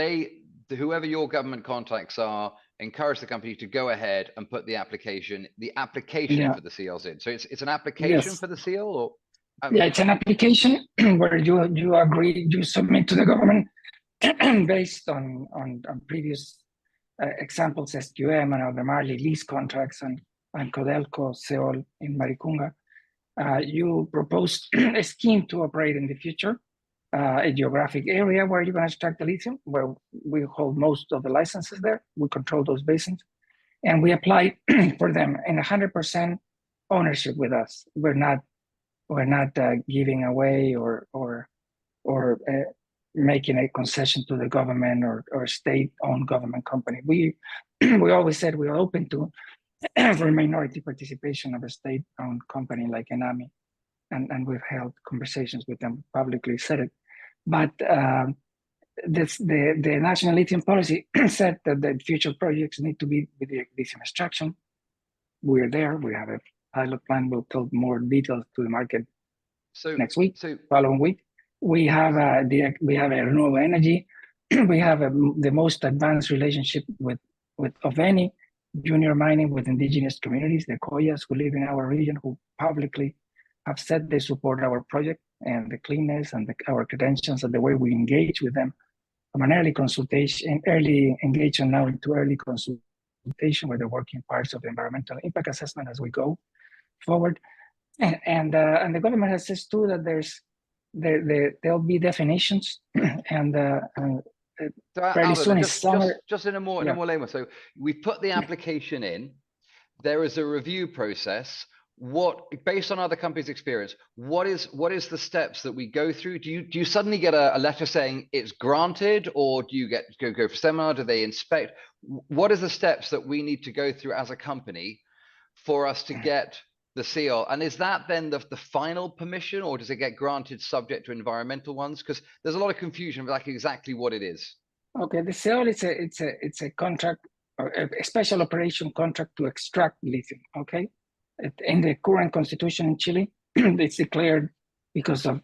whoever your government contacts are, encourage the company to go ahead and put the application Yeah. for the CLs in. So it's an application Yes. for the seal, or? Yeah, it's an application where you agree, you submit to the government based on previous examples, SQM and other Marley lease contracts and Codelco, Seol in Maricunga. You propose a scheme to operate in the future, a geographic area where you're going to extract the lithium, where we hold most of the licenses there. We control those basins, and we apply for them in 100% ownership with us. We're not giving away or making a concession to the government or state-owned government company. We always said we are open to for minority participation of a state-owned company like Enami, and we've held conversations with them, publicly said it. But the national lithium policy said that the future projects need to be with the lithium extraction. We're there. We have a pilot plan. We'll tell more details to the market next week. Following week, we have a renewable energy. We have the most advanced relationship with of any junior mining with indigenous communities, the Koyas who live in our region, who publicly have said they support our project and the cleanness and our credentials and the way we engage with them from an early engagement now into early consultation, where they're working parts of the environmental impact assessment as we go forward. And the government has said too that there'll be definitions and fairly Aldo, soon in summer. Just in a more layman. So we put the application in. There is a review process. Based on other companies' experience, what is the steps that we go through? Do you suddenly get a letter saying it's granted, or do you go for seminar? Do they inspect? What are the steps that we need to go through as a company for us to get the seal? And is that then the final permission, or does it get granted subject to environmental ones? Because there's a lot of confusion about exactly what it is. Okay, the seal it's a contract, or a special operation contract to extract lithium. Okay. In the current constitution in Chile, it's declared, because of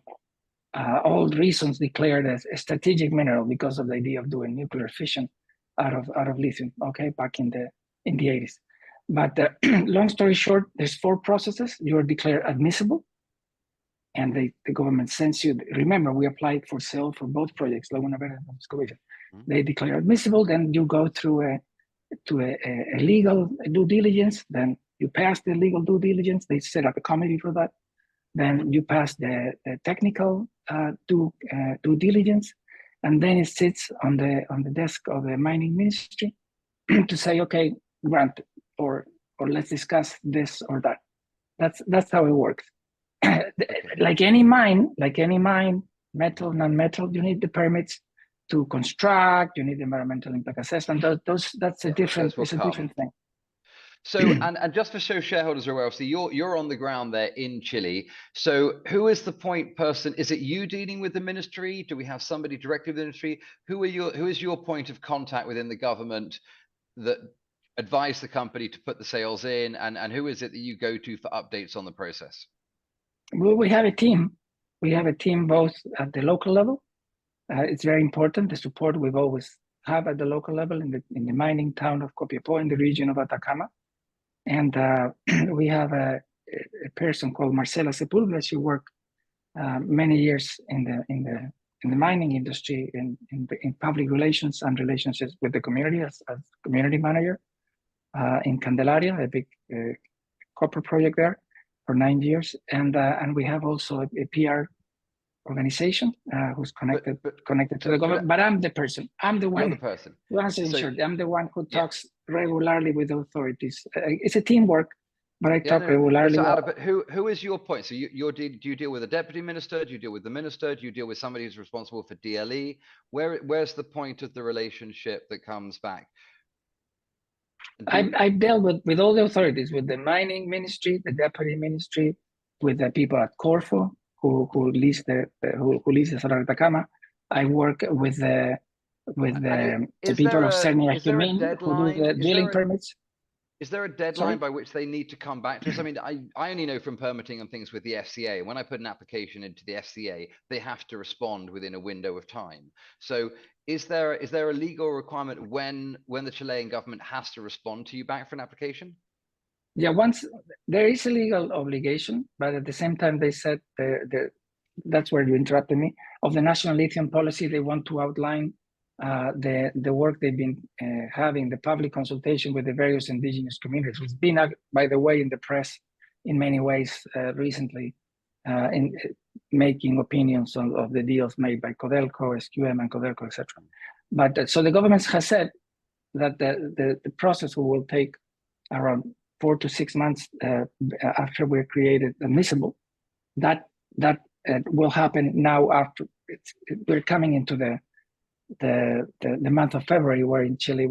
all reasons, declared as a strategic mineral because of the idea of doing nuclear fission out of lithium. Okay, back in the 80s. But long story short, there's 4 processes. You are declared admissible, and the government sends you. Remember, we applied for sale for both projects, Laguna Verde and excavation. They declare admissible. Then you go through a legal due diligence. Then you pass the legal due diligence. They set up a committee for that. Then you pass the technical due diligence, and then it sits on the desk of the mining ministry to say, okay, grant, or let's discuss this or that. That's how it works. Like any mine, metal, non-metal, you need the permits to construct. You need the environmental impact assessment. That's a different thing. So, and just for show shareholders are aware, obviously you're on the ground there in Chile. So who is the point person? Is it you dealing with the ministry? Do we have somebody directly with the ministry? Who is your point of contact within the government that advise the company to put the sales in, and who is it that you go to for updates on the process? Well, we have a team. We have a team both at the local level. It's very important, the support we've always have at the local level in the mining town of Copiapó in the region of Atacama. And we have a person called Marcela Sepulveda. She worked many years in the mining industry in public relations and relationships with the community as community manager in Candelaria, a big copper project there for 9 years. And we have also a PR organization who's connected to the government. But I'm the person. I'm the one. You're the person. To answer in short, I'm the one who talks regularly with the authorities. It's a teamwork. but I Yeah, talk regularly. So Aldo, but who is your point? So do you deal with a deputy minister? Do you deal with the minister? Do you deal with somebody who's responsible for DLE? Where's the point of the relationship that comes back? I've dealt with all the authorities, with the mining ministry, the deputy ministry, with the people at Corfu who lease the Salar de Atacama. I work with the people of Cernia Jimin who do the drilling permits. Is there a deadline by which they need to come back to us? I mean, I only know from permitting and things with the FCA. When I put an application into the FCA, they have to respond within a window of time. So is there a legal requirement when the Chilean government has to respond to you back for an application? Yeah, once there is a legal obligation, but at the same time they said that's where you interrupted me, of the national lithium policy, they want to outline the work they've been having, the public consultation with the various indigenous communities. It's been, by the way, in the press in many ways recently, in making opinions of the deals made by Codelco, SQM, and Codelco, etc. But so the government has said that the process will take around 4 to 6 months after we're created admissible. That will happen now after we're coming into the month of February, where in Chile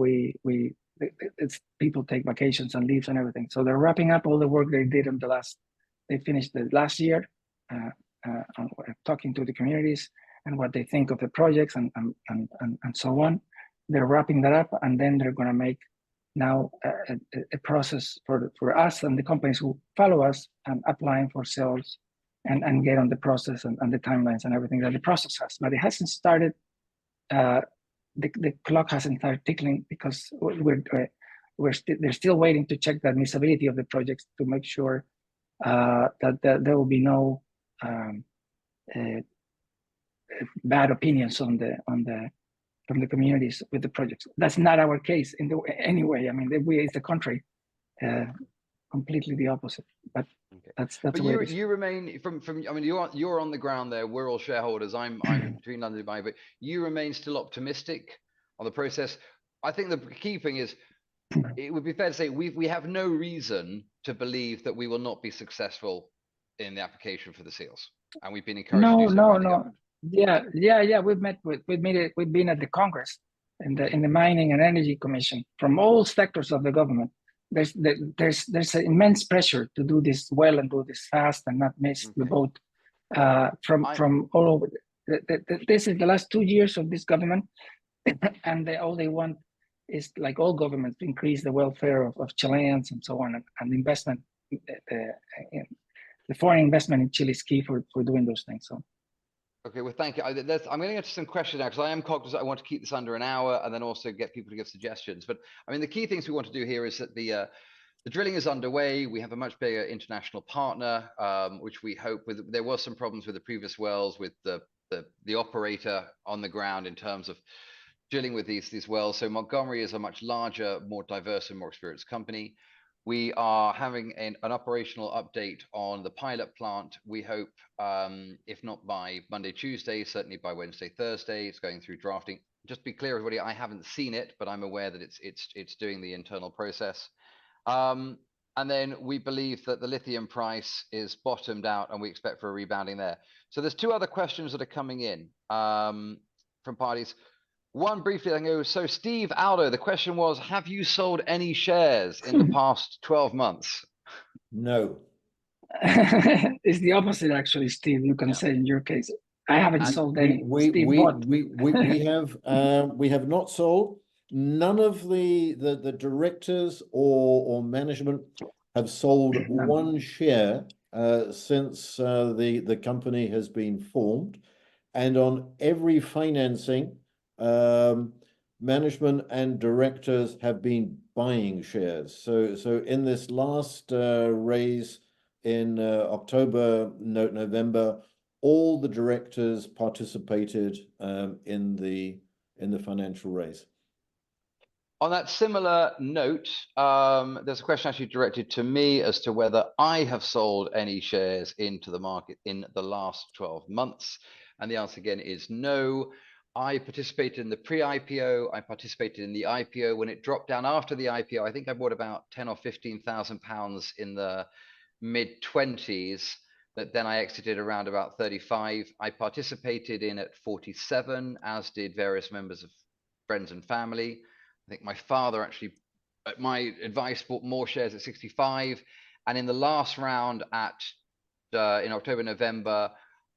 it's people take vacations and leaves and everything. So they're wrapping up all the work they did in they finished the last year, talking to the communities and what they think of the projects and so on. They're wrapping that up, and then they're going to make now a process for us and the companies who follow us and applying for sales and get on the process and the timelines and everything that the process has. But it hasn't started. The clock hasn't started ticking because they're still waiting to check the admissibility of the projects to make sure that there will be no bad opinions from the communities with the projects. That's not our case anyway. I mean, we as the country, completely the opposite. But that's but what you remain from. I mean, you're on the ground there. We're all shareholders. I'm between London and Dubai, but you remain still optimistic on the process. I think the key thing is, it would be fair to say we have no reason to believe that we will not be successful in the application for the seals, and we've been encouraged to do so by the government. Yeah. We've been at the Congress in the Mining and Energy Commission from all sectors of the government. There's an immense pressure to do this well and do this fast and not miss the boat from all over. This is the last 2 years of this government, and all they want is, like all governments, to increase the welfare of Chileans and so on, and investment. The foreign investment in Chile is key for doing those things. So. Okay, well, thank you. I'm going to get to some questions now, because I am cognizant I want to keep this under an hour and then also get people to give suggestions. But I mean, the key things we want to do here is that the drilling is underway. We have a much bigger international partner, which we hope there was some problems with the previous wells with the operator on the ground in terms of dealing with these wells. So Montgomery is a much larger, more diverse and more experienced company. We are having an operational update on the pilot plant. We hope, if not by Monday, Tuesday, certainly by Wednesday, Thursday. It's going through drafting. Just to be clear, everybody, I haven't seen it, but I'm aware that it's doing the internal process. And then we believe that the lithium price is bottomed out, and we expect for a rebounding there. So there's 2 other questions that are coming in from parties. One briefly, I go, so Steve, Aldo, the question was, have you sold any shares in the past 12 months? No. It's the opposite, actually, Steve. You can say in your case, I haven't sold any. We have not sold. None of the directors or management have sold one share since the company has been formed, and on every financing, management and directors have been buying shares. So in this last raise in October, November, all the directors participated in the financial raise. On that similar note, there's a question actually directed to me as to whether I have sold any shares into the market in the last 12 months. And the answer again is no. I participated in the pre-IPO. I participated in the IPO when it dropped down after the IPO. I think I bought about 10 or 15,000 pounds in the mid 20s. That then I exited around about 35. I participated in at 47, as did various members of friends and family. I think my father actually, at my advice, bought more shares at 65. And in the last round in October, November,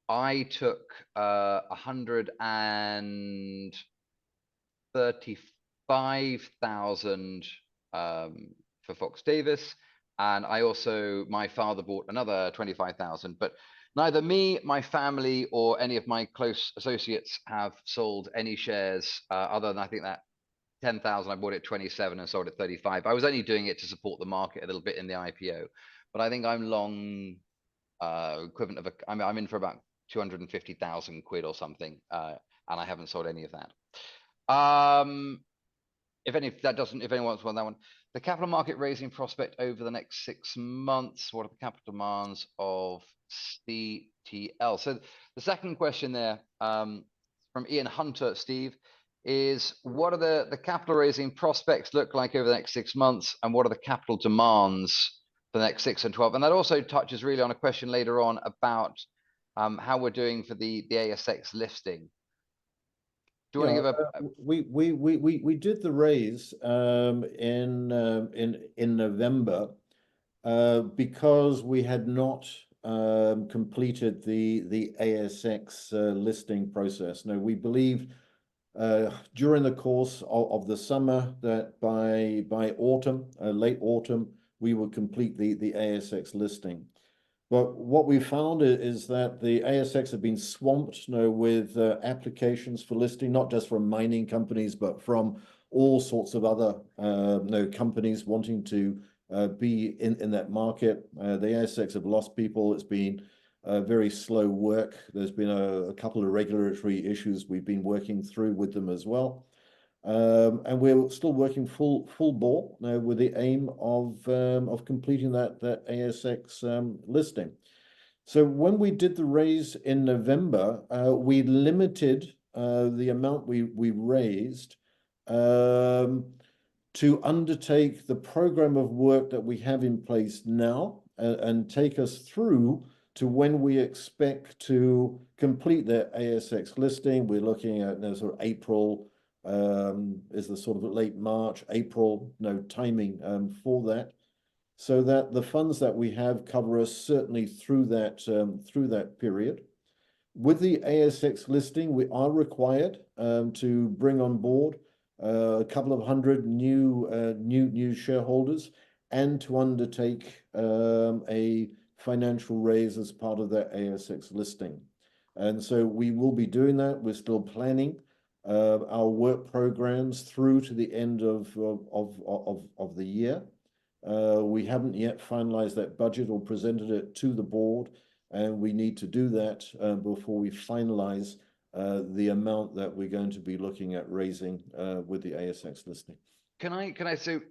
I took 135,000 for Fox-Davies, and my father bought another 25,000. But neither me, my family, or any of my close associates have sold any shares other than I think that 10,000 I bought at 27 and sold at 35. I was only doing it to support the market a little bit in the IPO, but I think I'm long equivalent of I'm in for about 250,000 quid or something, and I haven't sold any of that. If anyone wants that one, the capital market raising prospect over the next 6 months. What are the capital demands of CTL? So the second question there, from Ian Hunter, Steve, is what are the capital raising prospects look like over the next 6 months, and what are the capital demands for the next 6 and 12? And that also touches really on a question later on about how we're doing for the ASX listing. Do you want to give a? We did the raise in November because we had not completed the ASX listing process. Now, we believed during the course of the summer that by autumn, late autumn, we would complete the ASX listing. But what we found is that the ASX have been swamped with applications for listing, not just from mining companies, but from all sorts of other companies wanting to be in that market. The ASX have lost people. It's been very slow work. There's been a couple of regulatory issues we've been working through with them as well. And we're still working full bore with the aim of completing that ASX listing. So when we did the raise in November, we limited the amount we raised to undertake the program of work that we have in place now and take us through to when we expect to complete the ASX listing. We're looking at sort of April. Is the sort of late March, April, timing for that, so that the funds that we have cover us certainly through that period. With the ASX listing, we are required to bring on board a couple of hundred new shareholders and to undertake a financial raise as part of that ASX listing. And so we will be doing that. We're still planning our work programs through to the end of the year. We haven't yet finalized that budget or presented it to the board, and we need to do that before we finalize the amount that we're going to be looking at raising with the ASX listing. Can I say,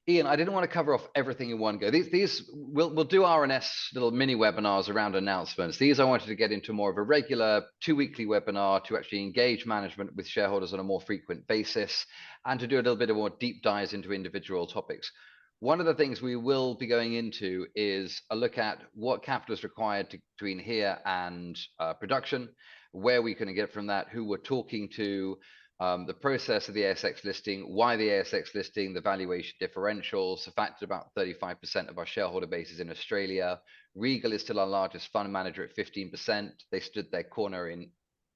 Ian, I didn't want to cover off everything in one go. We'll do RNS little mini webinars around announcements. These I wanted to get into more of a regular 2-weekly webinar to actually engage management with shareholders on a more frequent basis and to do a little bit of more deep dives into individual topics. One of the things we will be going into is a look at what capital is required between here and production, where we can get from that, who we're talking to, the process of the ASX listing, why the ASX listing, the valuation differentials, the fact that about 35% of our shareholder base is in Australia. Regal is still our largest fund manager at 15%. They stood their corner in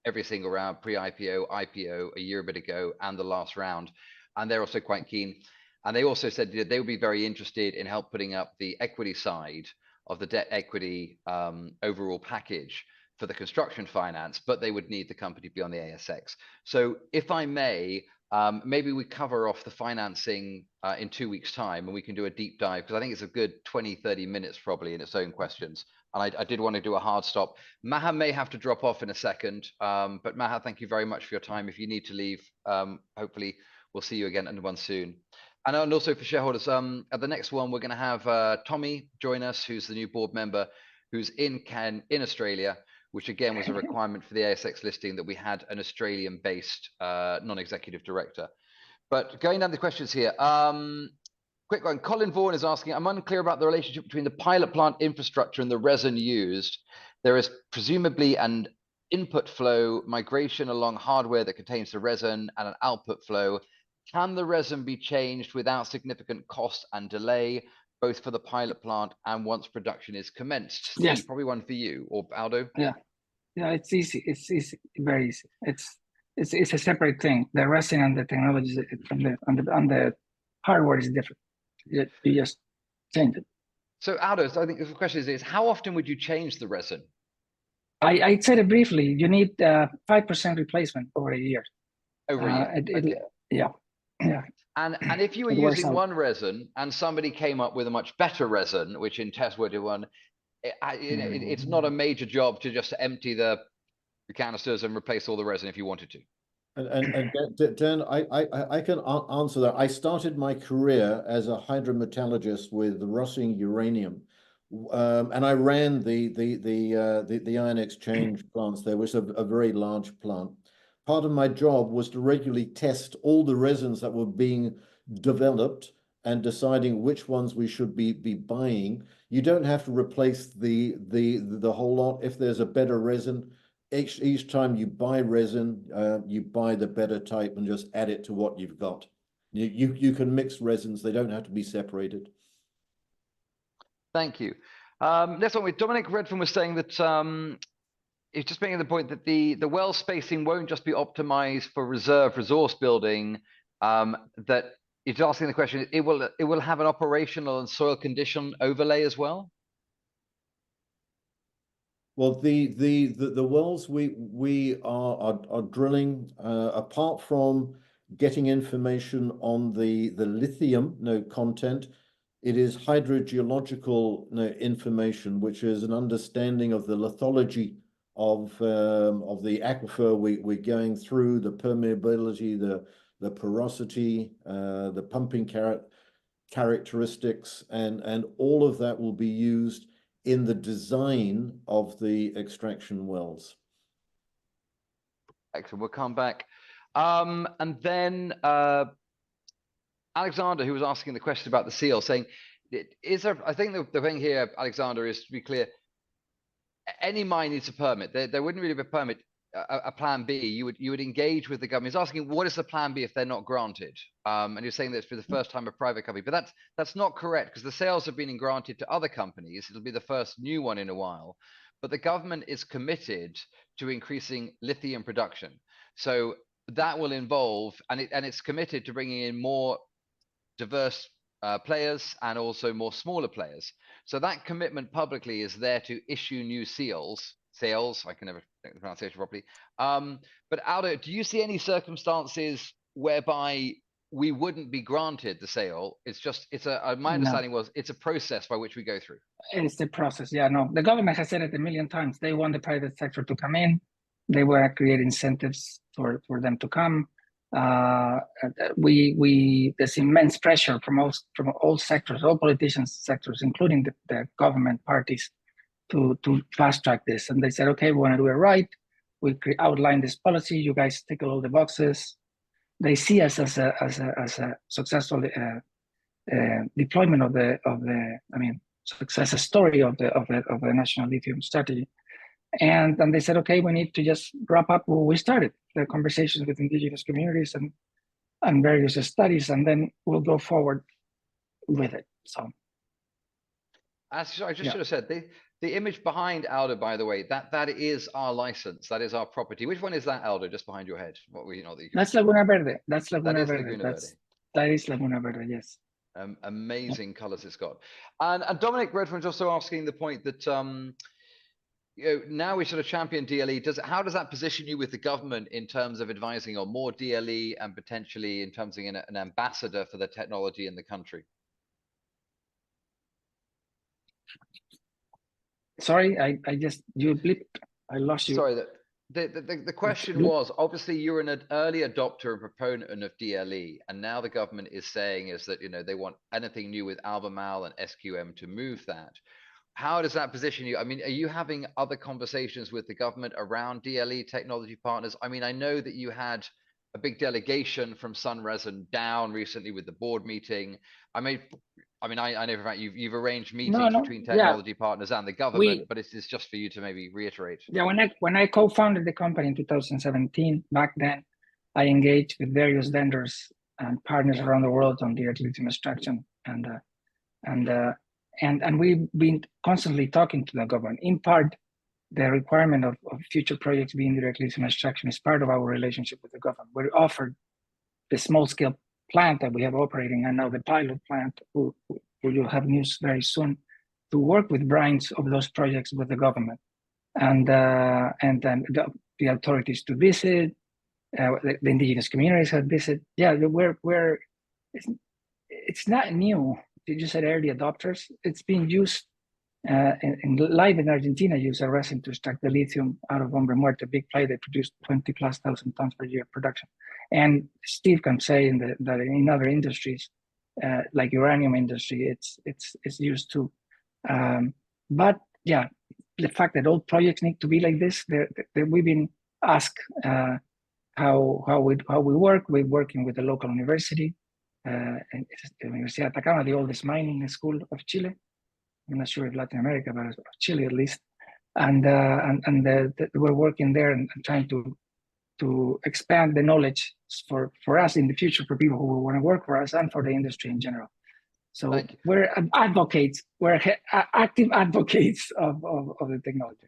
every single round, pre-IPO, IPO, a year a bit ago, and the last round. And they're also quite keen. And they also said that they would be very interested in help putting up the equity side of the debt equity overall package for the construction finance, but they would need the company to be on the ASX. So if I may, maybe we cover off the financing in 2 weeks' time, and we can do a deep dive, because I think it's a good 20-30 minutes probably in its own questions. And I did want to do a hard stop. Maha may have to drop off in a second, but Maha, thank you very much for your time. If you need to leave, hopefully we'll see you again in one soon. And also for shareholders, at the next one, we're going to have Tommy join us, who's the new board member, who's in Australia. which again was a requirement for the ASX listing that we had an Australian-based non-executive director. But going down the questions here, quick one. Colin Vaughan is asking, I'm unclear about the relationship between the pilot plant infrastructure and the resin used. There is presumably an input flow migration along hardware that contains the resin and an output flow. Can the resin be changed without significant cost and delay, both for the pilot plant and once production is commenced? Yes. Steve, probably one for you, or Aldo. Yeah, it's easy. It's easy, very easy. It's a separate thing. The resin and the technology from the hardware is different. You just change it. So Aldo, so I think the question is how often would you change the resin? I said it briefly. You need 5% replacement over a year. Over a year. Okay. Yeah. And if you were using one resin and somebody came up with a much better resin, which in test would do one, it's not a major job to just empty the canisters and replace all the resin if you wanted to. And Dan, I can answer that. I started my career as a hydrometallurgist with Rossing Uranium, and I ran the ion exchange plants there, which is a very large plant. Part of my job was to regularly test all the resins that were being developed and deciding which ones we should be buying. You don't have to replace the whole lot. If there's a better resin, each time you buy resin, you buy the better type and just add it to what you've got. You can mix resins; they don't have to be separated. Thank you. Next one with Dominic Redfern was saying that it's just making the point that the well spacing won't just be optimized for reserve resource building. That it's asking the question: it will have an operational and soil condition overlay as well. Well, the wells we are drilling, apart from getting information on the lithium content, it is hydrogeological information, which is an understanding of the lithology of the aquifer we're going through, the permeability, the porosity, the pumping characteristics, and all of that will be used in the design of the extraction wells. Excellent. We'll come back. And then Alexander, who was asking the question about the seal, saying, is there, I think the thing here, Alexander, is to be clear, any mine needs a permit. There wouldn't really be a permit, a plan B. You would engage with the government. He's asking, what is the plan B if they're not granted? And you're saying that's for the first time a private company, but that's not correct, because the sales have been granted to other companies. It'll be the first new one in a while, but the government is committed to increasing lithium production. So that will involve, and it's committed to bringing in more diverse players and also more smaller players. So that commitment publicly is there to issue new sales. I can never think the pronunciation properly. But Aldo, do you see any circumstances whereby we wouldn't be granted the sale? My understanding was it's a process by which we go through. It's the process. Yeah, no, the government has said it a million times. They want the private sector to come in. They want to create incentives for them to come. There's immense pressure from all sectors, all politicians sectors, including the government parties, to fast track this. And they said, okay, we want to do it right. We outline this policy. You guys tick all the boxes. They see us as a successful deployment of the success story of the national lithium strategy. And then they said, okay, we need to just wrap up what we started, the conversations with indigenous communities and various studies, and then we'll go forward with it. So, I just should have said the image behind Aldo, by the way, that is our license, that is our property. Which one is that, Aldo? Just behind your head. That's Laguna Verde. That's Laguna Verde. Laguna Verde. That is Laguna Verde. Yes. Amazing colors it's got. And Dominic Redfern's also asking the point that now we sort of champion DLE. How does that position you with the government in terms of advising on more DLE and potentially in terms of an ambassador for the technology in the country? Sorry, you blipped. I lost you. Sorry, the question was, obviously you're an early adopter and proponent of DLE, and now the government is saying is that they want anything new with Albemarle and SQM to move that. how does that position you? I mean, are you having other conversations with the government around DLE technology partners? I mean, I know that you had a big delegation from Sunresin down recently with the board meeting. I know for a fact you've arranged meetings between technology partners and the government, but it's just for you to maybe reiterate. Yeah, when I co-founded the company in 2017, back then, I engaged with various vendors and partners around the world on direct lithium extraction, and we've been constantly talking to the government. In part, the requirement of future projects being direct lithium extraction is part of our relationship with the government. We offered the small-scale plant that we have operating, and now the pilot plant, who you'll have news very soon, to work with brines of those projects with the government, and then the authorities to visit, the indigenous communities have visited. Yeah, it's not new. You said early adopters. It's been used in live in Argentina. Use a resin to extract the lithium out of Hombre Muerto, a big play that produced 20,000+ tons per year production. And Steve can say that in other industries, like uranium industry, it's used too. But yeah, the fact that all projects need to be like this, we've been asked how we work. We're working with the local university, Universidad de Atacama, the oldest mining school of Chile. I'm not sure if Latin America, but Chile at least. And we're working there and trying to expand the knowledge for us in the future, for people who will want to work for us and for the industry in general. So we're advocates. We're active advocates of the technology.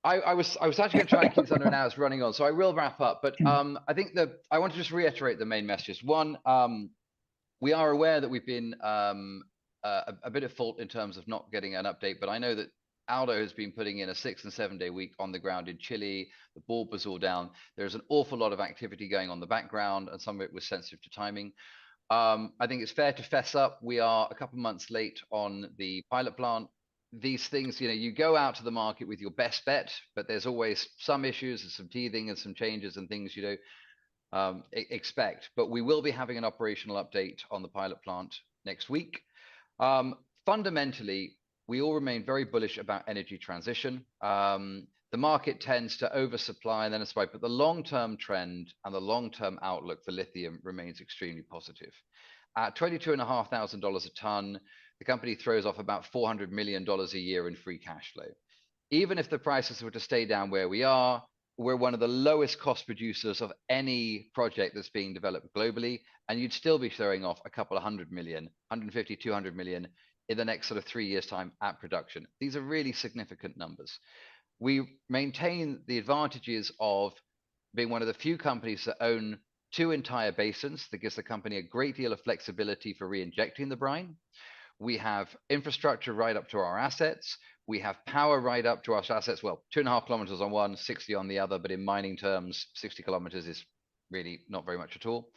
I was actually going to try and keep this under an hour's running on, so I will wrap up. But I think I want to just reiterate the main messages. One, we are aware that we've been a bit at fault in terms of not getting an update, but I know that Aldo has been putting in a 6- and 7-day week on the ground in Chile. The board was all down. There's an awful lot of activity going on in the background, and some of it was sensitive to timing. I think it's fair to fess up. We are a couple of months late on the pilot plant. These things, you go out to the market with your best bet, but there's always some issues and some teething and some changes and things you don't expect. But we will be having an operational update on the pilot plant next week. Fundamentally, we all remain very bullish about energy transition. The market tends to oversupply and then a spike, but the long-term trend and the long-term outlook for lithium remains extremely positive. At $22,500 a ton, the company throws off about $400 million a year in free cash flow. Even if the prices were to stay down where we are, we're one of the lowest cost producers of any project that's being developed globally, and you'd still be throwing off a couple of $100 million, 150, 200 million in the next sort of 3 years' time at production. These are really significant numbers. We maintain the advantages of being one of the few companies that own 2 entire basins. That gives the company a great deal of flexibility for re-injecting the brine. We have infrastructure right up to our assets. We have power right up to our assets. Well, 2.5 kilometers on one, 60 on the other, but in mining terms, 60 kilometers is really not very much at all.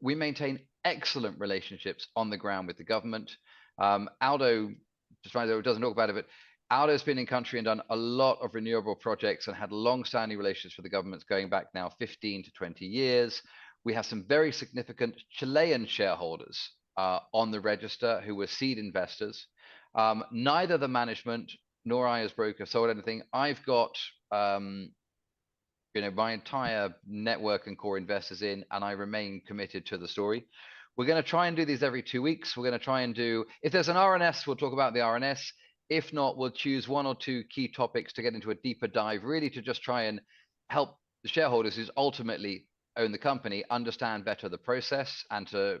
We maintain excellent relationships on the ground with the government. Aldo, just doesn't talk about it, but Aldo's been in country and done a lot of renewable projects and had long-standing relations with the governments going back now 15 to 20 years. We have some very significant Chilean shareholders on the register who were seed investors. Neither the management nor I as broker sold anything. I've got my entire network and core investors in, and I remain committed to the story. We're going to try and do these every 2 weeks. We're going to try and do, if there's an RNS, we'll talk about the RNS. If not, we'll choose 1 or 2 key topics to get into a deeper dive, really to just try and help the shareholders who ultimately own the company understand better the process and to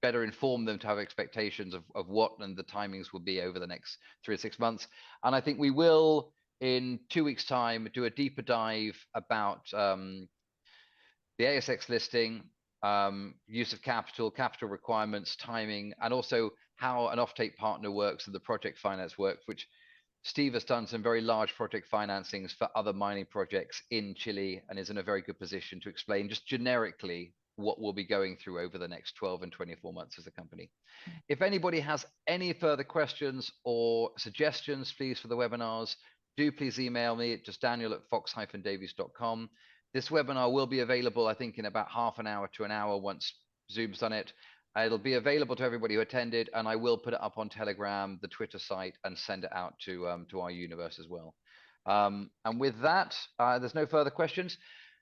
better inform them to have expectations of what and the timings will be over the next 3 or 6 months. And I think we will, in 2 weeks' time, do a deeper dive about the ASX listing, use of capital requirements, timing, and also how an offtake partner works and the project finance works, which Steve has done some very large project financings for other mining projects in Chile and is in a very good position to explain just generically what we'll be going through over the next 12 and 24 months as a company. If anybody has any further questions or suggestions, please, for the webinars, do please email me at just daniel@fox-davies.com. This webinar will be available, I think, in about half an hour to an hour once Zoom's done it. It'll be available to everybody who attended, and I will put it up on Telegram, the Twitter site, and send it out to our universe as well. And with that, there's no further questions.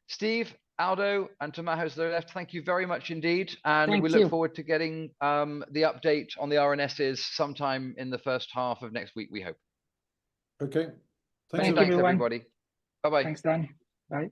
Steve, Aldo, and to Maha's left, thank you very much indeed. And we look forward to getting the update on the RNSs sometime in the first half of next week, we hope. Okay. Thanks Thanks everyone. everybody. Bye-bye. Thanks, Dan. Bye.